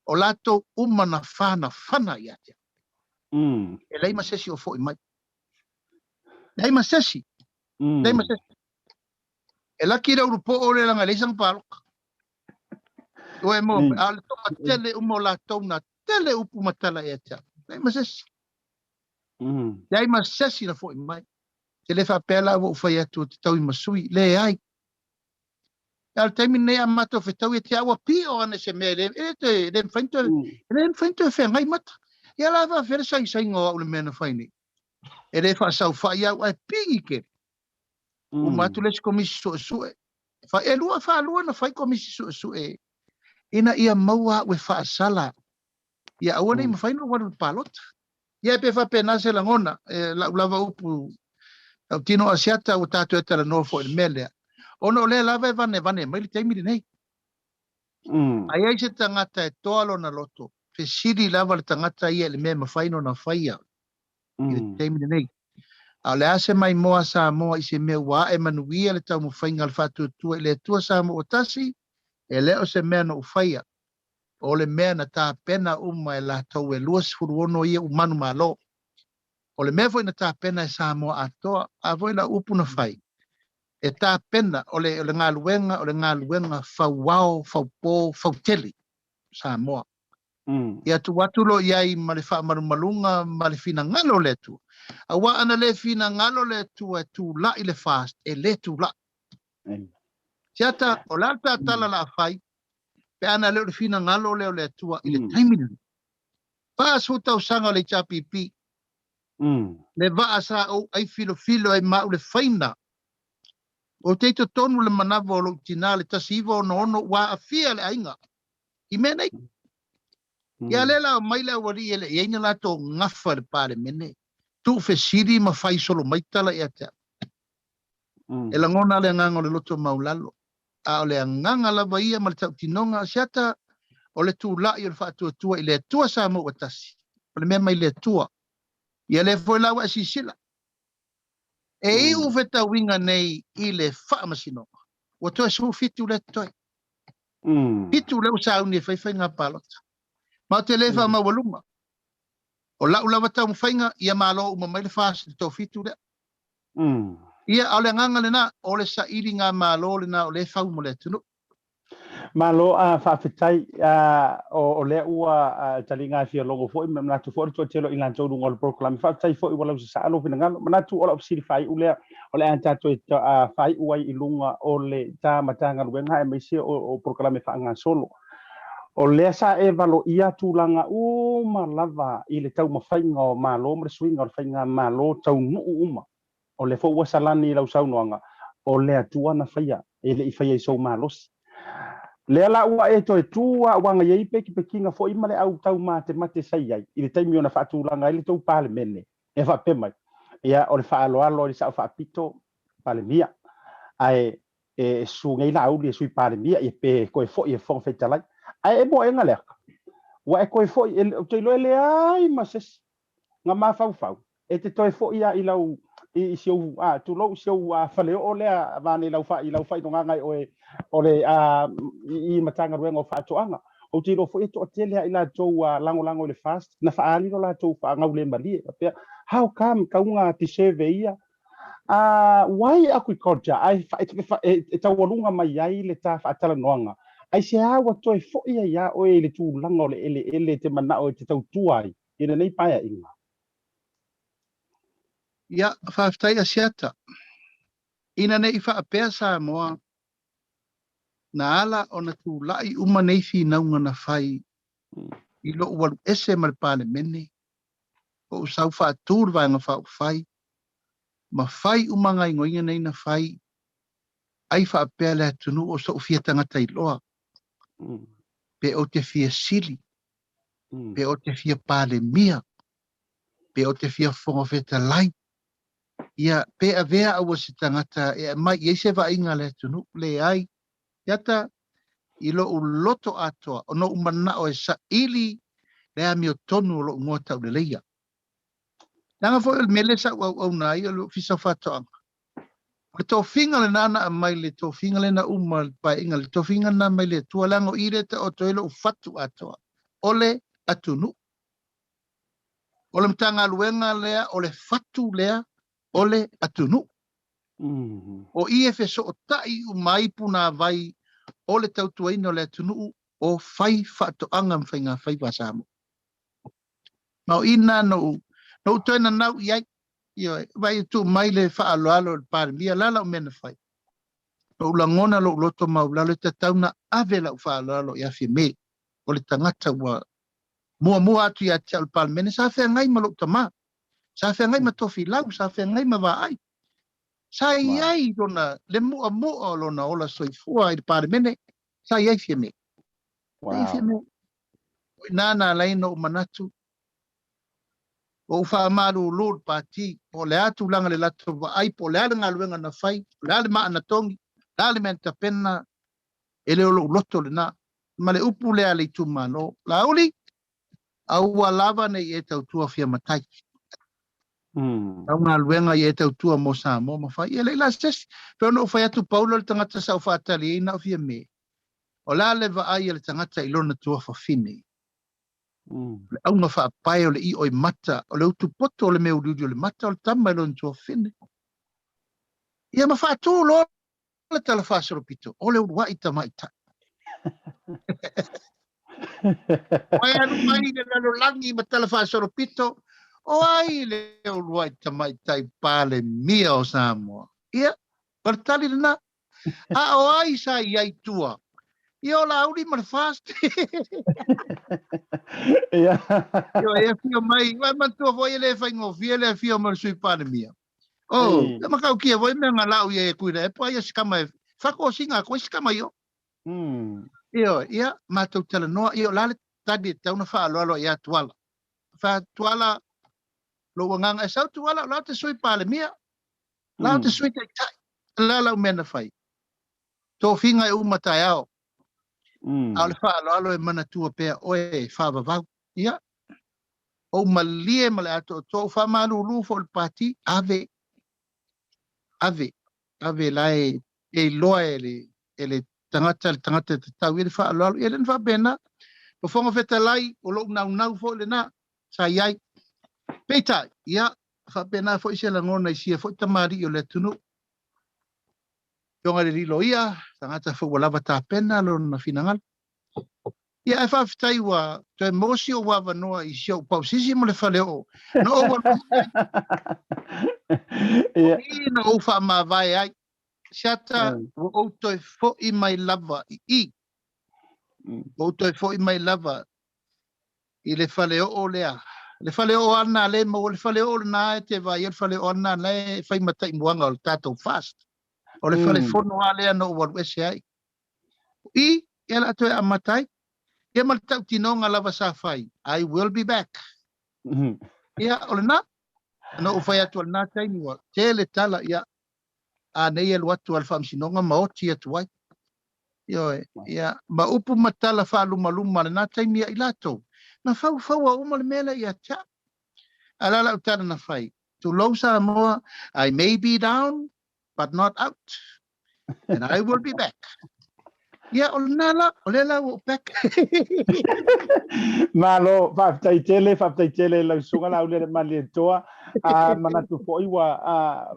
O lato o mana whana ia te. E leima sesi o fo I mai. Leima sesi. Leima sesi. E laki rau po o le langa leisang palok. O e mo, a le toka tele umo la tauna tele upu matala ia te. Leima sesi. Leima sesi na fo I mai. Te le whapela o whai atu te tau I masui, le ai. Al taimi nei a mato whetau e te awa pio ane se mea, le mwhainto e whengai mata. Ia la wa where sai ngoa ule mea na whaine. E le whaasau whai au ai pigi ke. O matu les komisi sue. Wha e lua wha na whai komisi sue. Ina ia maua we whaasala. Ia awa nei mawhaino wadu palota. Ia pe whapena se langona, la ulawa upu au tino ASIATA o tātou e tala nofo I melea. Ono le lava e vane mai le taimiri nei. Ai se tangata e toalo na loto. Pe siri lava le tangata ia le mea mawhaino na whaia. I le taimiri nei. A le ase mai moa sa moa I se mea wa e manuia le tau mawhainga le whātua tua. Le tua sa moa o tasi. E leo se mea na uwhaia. O le mea na tā pena uma e la tau e luas furu ono ia umanu malo. O le mea foi na tā pena e sa moa atoa. A voi la upu na whai. E tā pena o le ngā luenga whauwao, whaupō, whauteli sa moa. Ia tu watulo iai ma le whaamarumalunga ma le whina ngalo le tu. A wa ana le whina ngalo le tu e tu la I le fast, e le tu la. Tiata o lalta tala la whai, pe ana le whina ngalo le tua I le taimina. Pās hutau sanga le chapipi. Le waa sa o ai filo ai mau le whaina. O teito tonu le manawa o lo tina le tasiwa o no wa a fia le ainga. I menei. Ia lela o maila wari ele i aina lato ngafa le pare mene. Tu fesiri ma fai solo maitala ia te. E langona le nganga o le loto maulalo. A o le nganga lava ia ma le tau tinonga ASIATA o le tu la i o le whaatua tua I le tua sa mo watasi. O le mea mai le tua. Ia le foi lawa a sisila. E I uveta winga nei I le whaamasino. O toa su fitu le toi. Fitu le usauni e whaiwhai ngā palota. Ma te lewa mawaluma. O lau lawa tau mwhainga ia malo uma mai le whaas le tau fitu le. Ia au le nganga le na o le sa iri ngā malo le na o le whau mo le tunu. Malo a whawhitai o lea ua talinga fia longo fo I manatu fo tu telo I lantou lungo le program whawhitai fo I wala sa alo fina ngalo manatu ola opsiri whai ulea o le antato I whai uai I lunga o le tā matanga luenga e meisi o program e whaanga solo. O lea sa e valo ia tūlanga uma lava I le tau mawhainga o malo mre swinga o whainga malo tau nuu uma. O le fo ua salani lau saunoanga o lea tuana whaia e le I whaia I sou malosi. le la ua e to tua wanga ye pe ki pekinga fo imale au tau mate sai ai ile taimi ona fa tu langa ile to pale mene e fa pe mai ia o le fa alo le sa fa pito pale mia ai e su ngai la u le sui pale mia e pe ko e fo e fo fe tala ai e mo e ngale wa e ko e fo e te lo le ai ma ses nga ma fau e te to e fo ia i lau i siu a tu lo siu a fale o le va ni lau fa no ngai o le a i matanga ruenga o fa toanga o tiro fo to tele ila to lango le fast na fa ali no la to fa ngau le mali pe how come ka unga ti seve ia why agriculture ai fa e ta wolunga mai ai le ta fa tala noanga ai se awa to e fo ia o le tu lango le ele te mana o te tau tuai ina nei paia inga ia faafetai ASIATA ina nei faapea sa moa na ala ona tulaʻi uma nei finauga na fai i loʻu alu ese ma le palemene o u sau faatū le vaega faaufai ma fai uma gaigoiga nei na fai ai faapea le atunuu o soʻufia tagata iloa pe o te fia sili pe o te fia palemia pe o te fia fogofetalai ia pe avea aua se tagata e mai iai se vaaiga le atunuu leai iata i loʻu loto atoa o noʻu manaʻo e saʻili le ami o tonu o loʻu ngoa taʻuleleia laga foʻi o le mele saʻuauauna ai o le ofisa fatoʻaga o le tofiga lenā na mai le tofiga lena uma le paeʻiga le tofiga na mai le atua le agoʻi le taʻoto ai loʻu fatu atoa o le atunuu o le matagaluega lea o le fatu lea o le atunuu o ia fesootaʻi umai puna vai o le tautuaina o le atunuu o fai faatoʻaga ma faiga fai vasamo ma o ina nou toe nanau i ai ia vai tu mai le faaloalo o le palemia lala o mena fai loʻu lagona loʻu loto maulalo e tatauna ave laʻu faaloalo i afia o le tagata ua muamua atu iā te o le palemene sa feagai ma loʻu tamā sa feagai ma tofilau sa feagai ma vaai sa iai lona le muʻamuʻa o lona ola soifua i le palemene sa iai fia me ia fia me inā na laina o manatu o faamālūlū le pati po le a tulaga le lato vaai po le a le galuega na fai le a le maʻanatogi le a le mea tapena e le o loʻu loto lenā ma le upu lea le itumālō lauli aua lava nei e tautua fia matai au galuega i e tautua mo Samoa ma fai ia leʻi la sesi pe ona o fai atu paula le tagata saʻu faataliaina o fia me o la le vaai a le tagata i lona tuafafine le auga faapae o le ʻio i mata o le utupoto o le mea uliuli o le mata o le tama i lona tuafafine ia ma faatū lo le talafasolopito o le uluaʻi tamaʻitaʻi oe anu mai le lalolagi ma talafasolopito o ai le uluaʻi tamaʻitaʻi palemia o Samoa ia ma le tali lenā a o ai sa iai tua ia o lauli ma le fast ia ia e fia mai vai matua foi le faigofia le fia ma le sui palemia le makaukia foi mea galau ia e kuina e pa ia sikama e fakosinga koe sikama io ia matou talanoa ia o la le tadi e tauna faaloalo ia tuala faatuala lou agaga e sau tuala o la te sui palemia la te sui taʻitaʻi la lau mea na fai tofiga e uma taeao a o le faaloalo e manatua pea oe faavavau ia o malie ma le ato o faamālūlū fo le pati ave lae e iloa e le tagata tatau ia le faaloalo ia lena faapena pofoga fetalai o loʻu naunau foʻi lenā sa iai peitaʻi ia faapena foʻi se lagona isia foʻi tamaliʻi o le atunuu ioga le lilo ia tagata foʻua lava tapena lona finagala ia e faafetai ua toe mosi o avanoa i sia pausisi mo le faleoo na ou ina ou faamavae ai siata ua ou toe foʻi mai lava i ou toe foʻi mai lava i le faleoo lea le faleoo ana le ma o le faleoo lenā e te vai le faleoo ana le fai mataʻimuaga o le tatou fast o le falefono a lea no ua luese ai ia la atoe amatai, ia ma le tautinonga lava sa fai, I will be back. Ia o le na, ana o fai atu na taimi wa, te le tala ia, a nei elu atu al whamsinonga maoti atu wai. Ia, ma upu matala wha luma le na taimi ia ilato. Na fau a uma le mele ia tia. Alala utana na fai. To low Samoa, I may be down, but not out. And I will be back. Ia o nala, o lela o back. Malo, whaftai tele, lau sunga Laaulialemalietoa, manatu po iwa,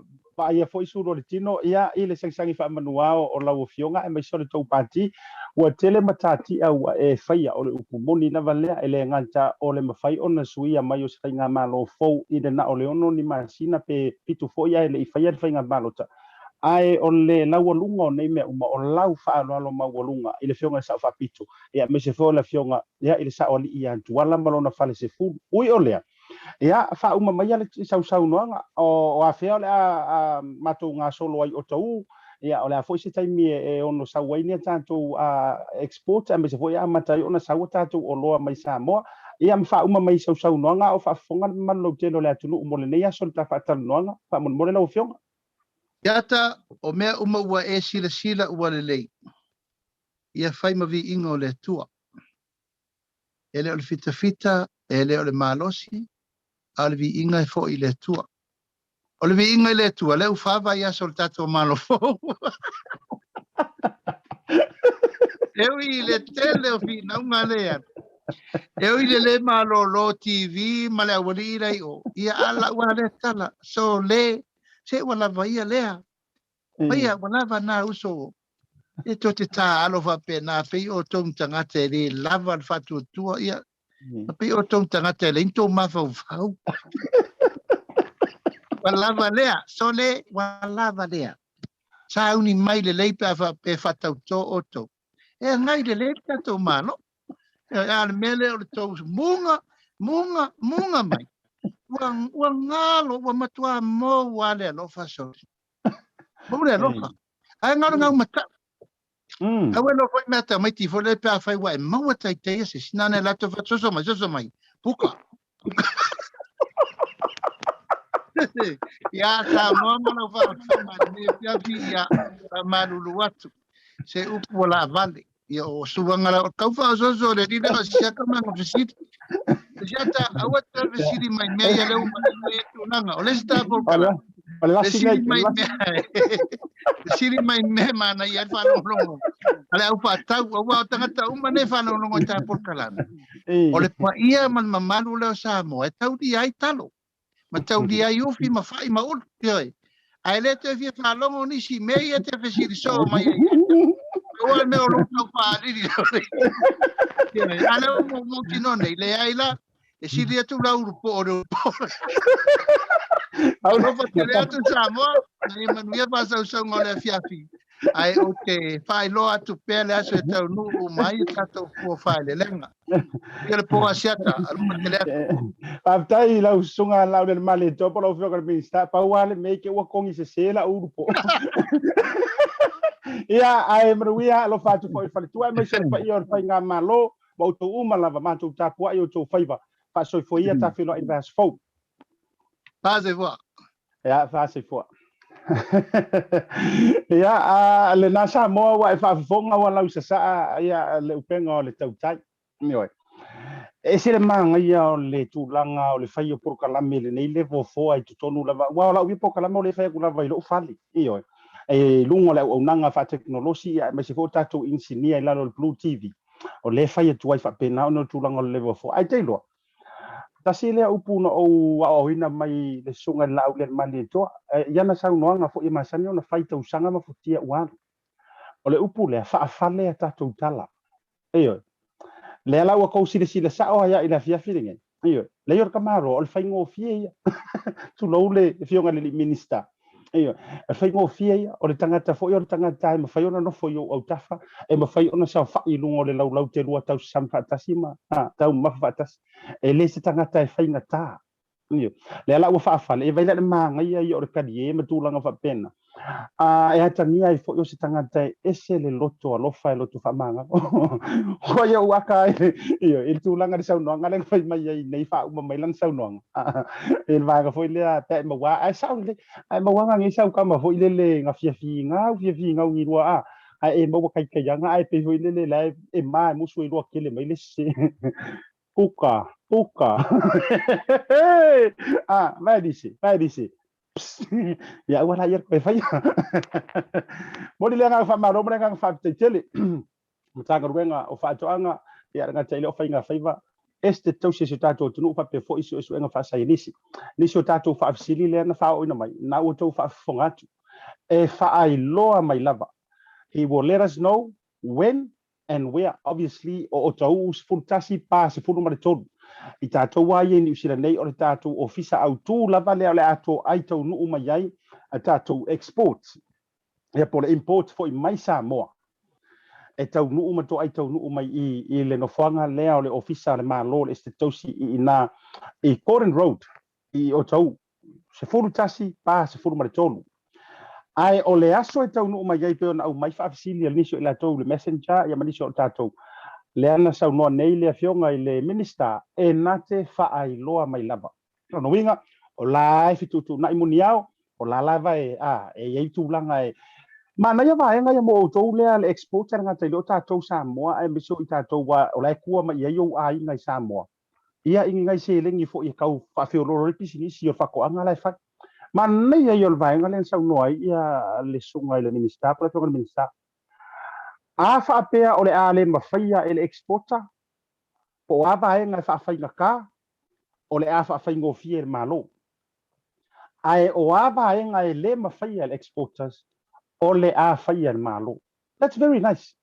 ia foi suro le tino ia ile sangsangi fa manuao o lau fionga e mai sore tau pati ua tele matati au e faia o le upumoni na valea ele nganta o le mafai ona suia mai o sainga malo fou ide na o le ono ni masina pe pitu foia ele i faia fainga malota ai o le laualunga o nei mea uma o lau whaaloalo maualunga i le fionga sa fa pitu ia me se fo la fionga ia i le sa o li ia tuala malona fale se fu ui o lea ia fa uma mai ale sau noanga o afea le a matou nga solo ai o tau ia o le a foi se taimi e ono sau ai ne tanto export me se foi a matai ona sau tanto o loa mai Samoa ia fa uma mai sau noanga o fa fonga malo teno le atunu mo le nei so ta fa tal noanga fa mo le no fionga Iata o mea uma ua e sila ua le lei. Ia fai mavi inga o le tua. Ele o le fita, ele o le malosi, a le vi inga e fo i le tua. O le vi inga i le tua, le ufava ia sol tato malofo. Eu i le tele o fi na unga lea. Eu i le malolo TV, ma le awali irai o. Ia ala ua le tala, so le, se ua lava ia lea. Ia ua lava na uso. E to te tā alofa pe nā pei o tōng tangata le lava al fatu tua ia. Pei o tōng tangata le into mawhau whau. Wa lava lea, so le wa lava lea. Sa uni mai le leipe a pe fatau tō o tō. E ngai le leipe tō mano. E ale mele o le tō munga mai. Wa ngalo, wa matua mo wa le alofa so. Mo le alofa. Ai ngau mata. Awe no foi meta mai ti fole pa fai wa mau tai te se sinana la to fa so mai puka ya sa mama no fa mai ya fi ya malulu watu se upu la vale yo suwanga la ka fa so le di na sia ka ma no sit ya ta awa ta visiri mai me ya le u mai tunanga o le sta por kala Wala siri mai me mana ia whanongongo. Ale au whatau, au tangata umane whanongongo tā porkalana. O le pa ia man mamalu leo Samoa, e tau di ai talo. Ma tau di ai ufi ma whai ma ulu. Ai le te fia whalongo nisi me ia te whesiri so mai ai. Oa me o lukau whaariri. Ale o mo tinone, le ai la, e siri atu lauru po o po. Au no fatere atu Samoa, ni manuia pasau sau ngole fiafi. Ai o te whai loa atu pele aso e tau nuu mai tato fua whai le lenga. Ia le po ASIATA, aluma te lea. Paftai lau sunga Laaulialemalietoa Polataivao Schmidt, pauale meke ua kongi se sela urupo. Ia ai manuia lo fatu foi faletua mai se fa ia fa nga malo, mo to uma lava matou tapua i o to faiva. Fa soi foi ia ta filo invest fo. Faze voa. Ja, fase for. Ja, le na Samoa wa fa fonga wa lau sa ia le upenga o le TAUTAI. Mioi. E se le manga ia o le tulanga o le fai o porkalame le nei le fo ai tonu lava. Wa la wi porkalame o le fai ku lava i lo fali. Ioi. E lungo le o nanga fa teknolosia me se fo tatu insinia i lalo Blue TV. O le fai tu ai fa pena no tulanga o le fo. Ai te lo. Tasi lea upu na o ina mai le sunga Laaulialemalietoa iana saunoaga foʻi masani ona fai tausaga ma fotia uala o le upu lea faafale a tatou tala io lea lau akou silasila saʻo aia i le afiafi legei io lei o le kamaro o le faigofie ia tulou le fioga le minista io e faigofie ia o le tagata foʻi o le tagata e mafai ona nofo i ou autafa e mafai ona saofaʻi luga o le laulau te lua tausasama faatasi ma tau mafa faatasi e lē se tagata e faigatā Iyo. Le ala ua whaafale, e vaila le maanga ia i ore kadi e matulanga whapena. E hatania i fo yo se tangata ese le loto alofa e loto whamanga. Ko ia uaka iyo, il tūlanga di saunoanga le whai mai ai nei wha uma mailan saunoanga. E vanga fo ile te mawa, ai sau le, ai mawanga ngi sau kama fo ile le nga fiafi nga ungi rua ai e mawa kai kai anga ai pe fo ile le lai e mai musu i rua kele mai le se. Puka. Vai dice. Ya wala yer ko faya. Modi le nga fa maro mo nga fa tele. Mutanga ruenga o fa toanga ya nga tele o fa nga faiva. Este tau se tato tunu fa pe fo iso nga fa sai nisi. Nisi o tato fa afsili le na fa o ina mai. Na o tau fa fongatu. E fa ai loa mai lava. He will let us know when and where, obviously, o tau fultasi pa se fulu maritonu. I tātou waie ni usira nei o le tātou ofisa au tū lava lea le ato ai tau nuu mai ai a tātou export. Ia po le import fo i mai Samoa. E tau nuu mai to ai tau nuu mai i le nofuanga lea o le ofisa le malo le estetosi i Gordon Road i o tau se fulu tasi pa se fulu maritonu. Ai o le aso e tau nuu mai ai peona au mai whaafisili al niso i la tau le messenger ia maniso o tātou. Le ana sau noa nei le afionga i le minista e nate whaai loa mai lava. No winga, o lai fitutu na imuniao, o la lava e ei tūlanga e. Mana ia vaenga ia mo o tau lea le exporter ngata i lo tātou Samoa, e miso i tātou wa o lai kua ma ia iau ai ngai Samoa. Ia ingi ngai se lengi fo i kau whawhiororo ripisi nisi o whakoanga lai whak. Mana ia iau vaenga le sau noa ia le sunga i le minista, pala tonga le minista. A whaapea o le ale mawhaia e le exporter, po a vaenga e whaafai ngaka, o le a whaafai ngofia e malo. Ai o a vaenga e le mawhaia e le exporters, o le a whaia e malo. That's very nice.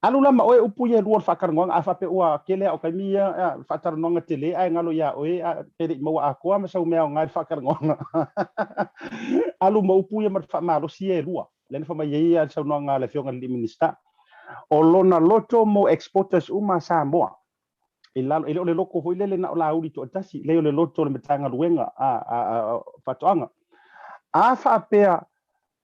Alu lama oe upu ia luar whakarangonga, a whape ua kele au kai mia, whatarangonga tele, ai ngalo ia oe, pere maua a koa, masau mea o ngai whakarangonga. Alu ma upu ia mat whamalo si e lua. Lene whamai ia sau noanga le fionga li minista. O lona loto mo exporters uma Samoa. Ele le loko hoi lele na o lauri to atasi. Leo le loto le metanga luenga whatoanga. A whaapea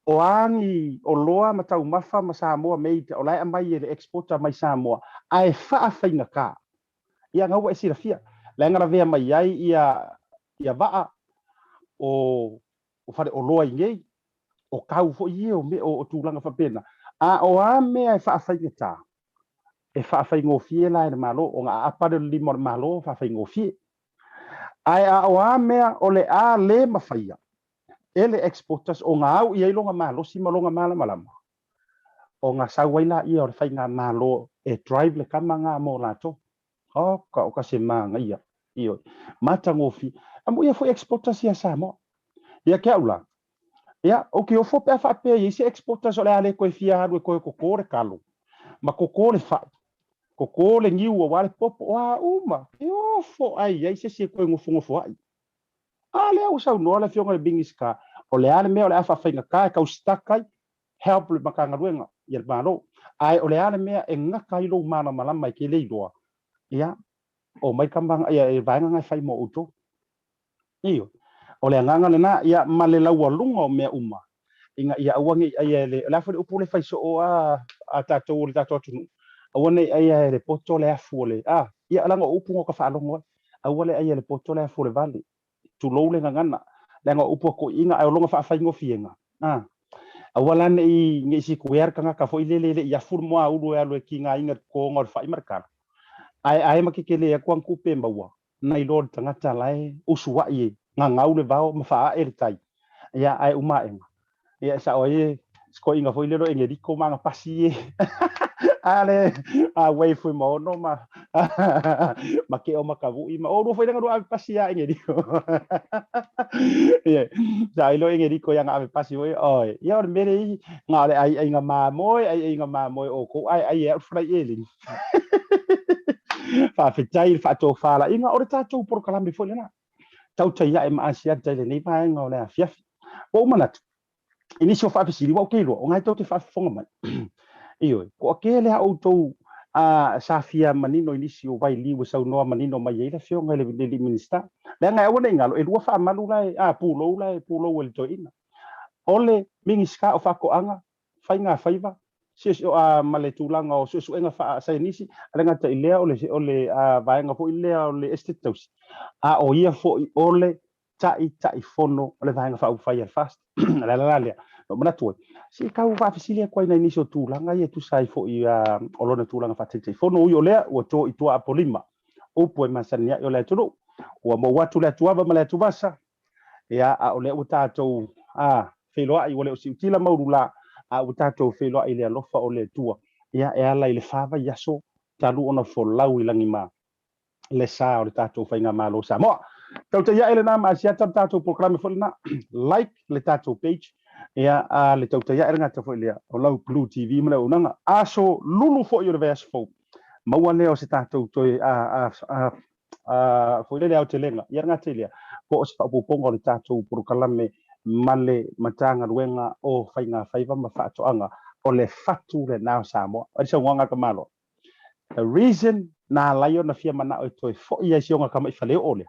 o angi o loa matau mafa ma Samoa meita o lai amai e le exporter mai Samoa. Ai whaafai ka. Ia ngau e sirafia. Le ngara vea mai ai ia vaa o whare o loa ingei. O kau fo i o tūlanga whapena. A o a mea e whaafai ngata. E whaafai ngofie la e malo, o ngā apare limo malo, whaafai ngofie. Ai a o a mea o le a le mawhaia. E le exporters o ngā au i eilonga malo, si malonga malama. O ngā sauwaila ia o le whai ngā malo e drive le kama ngā mō lato. O ka se maanga ia. Iyo. Mata ngofie. Amu ia fo exporters ia Samoa. Ia kia ula. Ia, o ki o fo pea whaapea i se exporters o le ale koe fia haru e koe kokore kalu. Ma kokore wha. Kokore ngiu o wale popo. Wa uma. E o fo ai se koe ngofu ai. A le au sau noa le fionga le bingiska. O le ale mea o le afa whainga ka e kau stakai. Help le makanga ruenga. Ia le mano. Ai o le ale mea e ngaka ilo mana malama i ke leidoa. Ia. O mai kambanga ia e vaenga ngai whai mo uto. Iyo. O le nganga le na ia male laua lunga o mea uma. Inga ia awangi ia le la fo upu le fai so o a tatou le tatou tunu. Awane ia le poto le afu le. Ia langa upu ngo ka whaalongo. Awale ia le poto le afu le vali. Tu lo le ngana. Langa upu ko inga ai longa whaafai ngo fienga. Awala ne i ngisi kuer kanga ka fo ile ia fur mo a ulu alo ki nga inga ko ngor fai markar. Ai makikele ya kwang kupe mbawa. Nai lord tangata lai usua ie. Nga ngau le vao ma faa eritai. Ia ai umaenga. Ia sa oye sko inga foi lero engeriko manga pasi. Ale wai foi mo no ma. Ma ke o makavu i ma o foi nga do pasi ya engeriko. Ia sa ilo engeriko yang ave pasi oi. Ia or mere nga ai nga ma moi o ko ai e frai elin. Fa fetai fa to fala inga ora tatou por kalambi foi na. TAUTAI e ma ASIATA le nei pae ngau le afiafi. O manatu. Ini so fa fisiri wa kelo, o ngai tau te fa fonga mai. Iyo, ko ke le au tau safia manino inisi o vai liu sau noa manino mai ele fio ngai le minister le ngai ona ngalo e lua fa malu lai pulo wel toina ole mingiska o fako anga fainga faiva sis o male tulanga o sus enga fa sa inisi lenga te ilea ole vaenga fo ilea ole estetos o ia fo ole tai fono ole vaenga fa fire fast la no mana tu si ka va fisilia kwa ina inisi o tulanga ia tu sai fo ia olona tulanga fa tai fono o ole o to itu a polima o po masania yo le tulu o mo watu le tuava male tubasa ia ole o tato feloa i wale o siutila maurula o tato feloa i le alofa o le tua ia e ala i le fava yaso talu ona folau i langi ma le sa o le tato fainga malo sa moa tauta ia ele nama ASIATA tato programe folina like le tato page ia le tauta ia ele ngata fo ile o lau Blue TV mele unanga aso lulu fo i reverse fo maua leo se tato toi fo ile le au te lenga ia ngata ile ko se fa pongo le tato programe male matanga ruenga o fainga faiva ma fatoanga o le fatu le nao samo o se wanga kamalo the reason na layo na fia mana o toi fo ia sionga kama ifale ole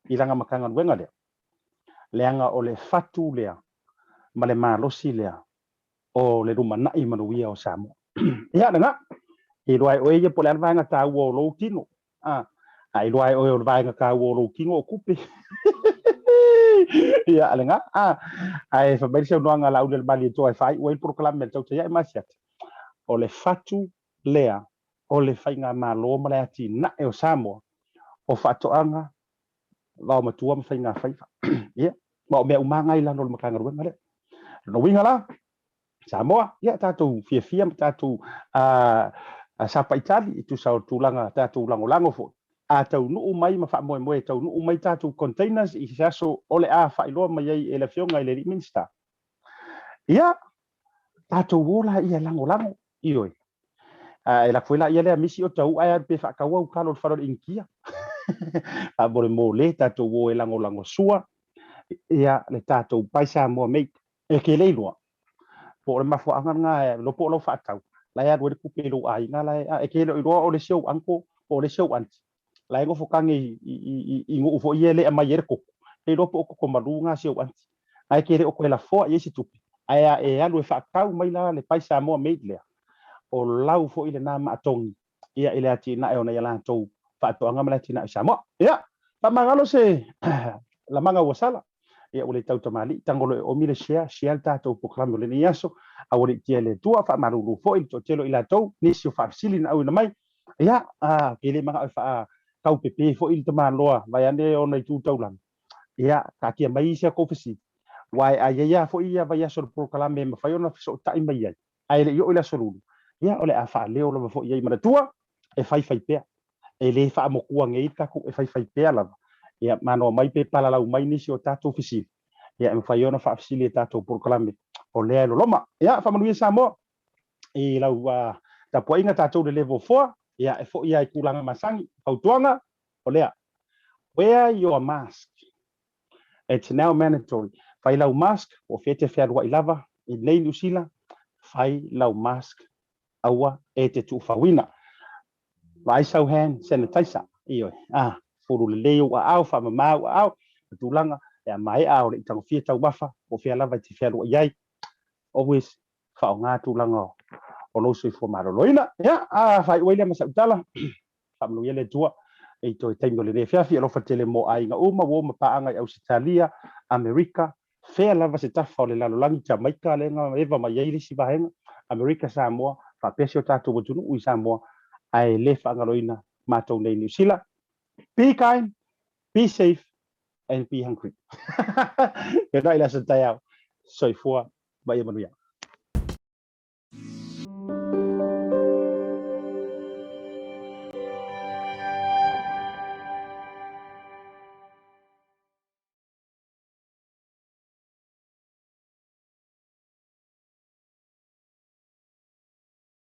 ilanga makanga ruenga le leanga o le fatu le male malosi le o le rumana i manuia o samo ia nga i loai o ia pole alvanga ta wo lo kino ai loai o vanga ka wo lo kino kupe ia alenga ai fa bel no nga Laaulialemalietoa fai o il proclame tau te ia masiat o le fatu lea o le fainga malo male ati na e o Samoa o fatoanga va matua ma fainga faifa ia ma me umanga ila no makanga ruenga le no winga la Samoa ia tatu fia tatu sapa Itali itu sa tulanga tatu lango fo tau nu mai ma fa mo tau nu mai tatu containers i saso ole fa ilo mai e le fionga le minister ia tatu wola ia lango ioi e la fuela ia le misi o tau ai pe fa ka wa kalo faro inkia a bore mo le tatu wo e lango sua ia le tatu paisa mo me e ke le lo po le mafo anga lo po lo fa tau la ya do ku pe lo ai nga la e ke lo o le show anko o le show anti la ngo fokangi i ngo fo yele ama yerko e do po ko malunga se o anti ai ke o ko la fo yesi tupi ai e alu fa tau mai la le paisa mo meidle o lau fo ile na ma tongi ia ile ati na e ona yala to fa to anga mala tina sama ia pa mangalo se la manga wasala ia ule tau tamali tangolo o mile share tato proclame le niaso a ule tiele tua fa marulu fo il totelo ila to nisio fa silin au na mai ia kele manga fa kau pepe fo il tama loa vai ane ona tu taulan ia ka kia mai sia ko fisi wai ia fo ia vai aso proclame ma fa ona so tai mai ai le yo ila solulu ia ole afa leo lo fo ia mana tua e fai pe e le fa mo kua ngei ka ku e fai pe la ia mano mai pe pala la mai ni sio tato fisi ia me fai ona fa fisi le tato proclame o le lo loma ia fa manu Samoa e la ta poinga tato de level 4 ia e fo ia i kulanga masangi autuanga o lea wear your mask it's now mandatory fai lau mask o fete fea wa ilava i nei nusila fai lau mask awa e te tu fawina vai sau hand sanitizer iyo furu le leo au fa mama au tulanga e mai au le tang fia tau bafa o fea lava te fea yai always fa nga tulanga o lo se fo maroloina ya fai wele masa utala fa mlu yele tua e to tengo le fea fia lo fa tele mo ai nga uma wo ma pa anga Australia America fea lava se tafa le lalo langi Jamaica le nga eva mai yai si bahenga America Samoa fa pesio tatu botunu u Samoa ai le fa ngaloina matou nei New Zealand be kind be safe and be hungry. Ke dai la sa tayau soifua ba ia manuia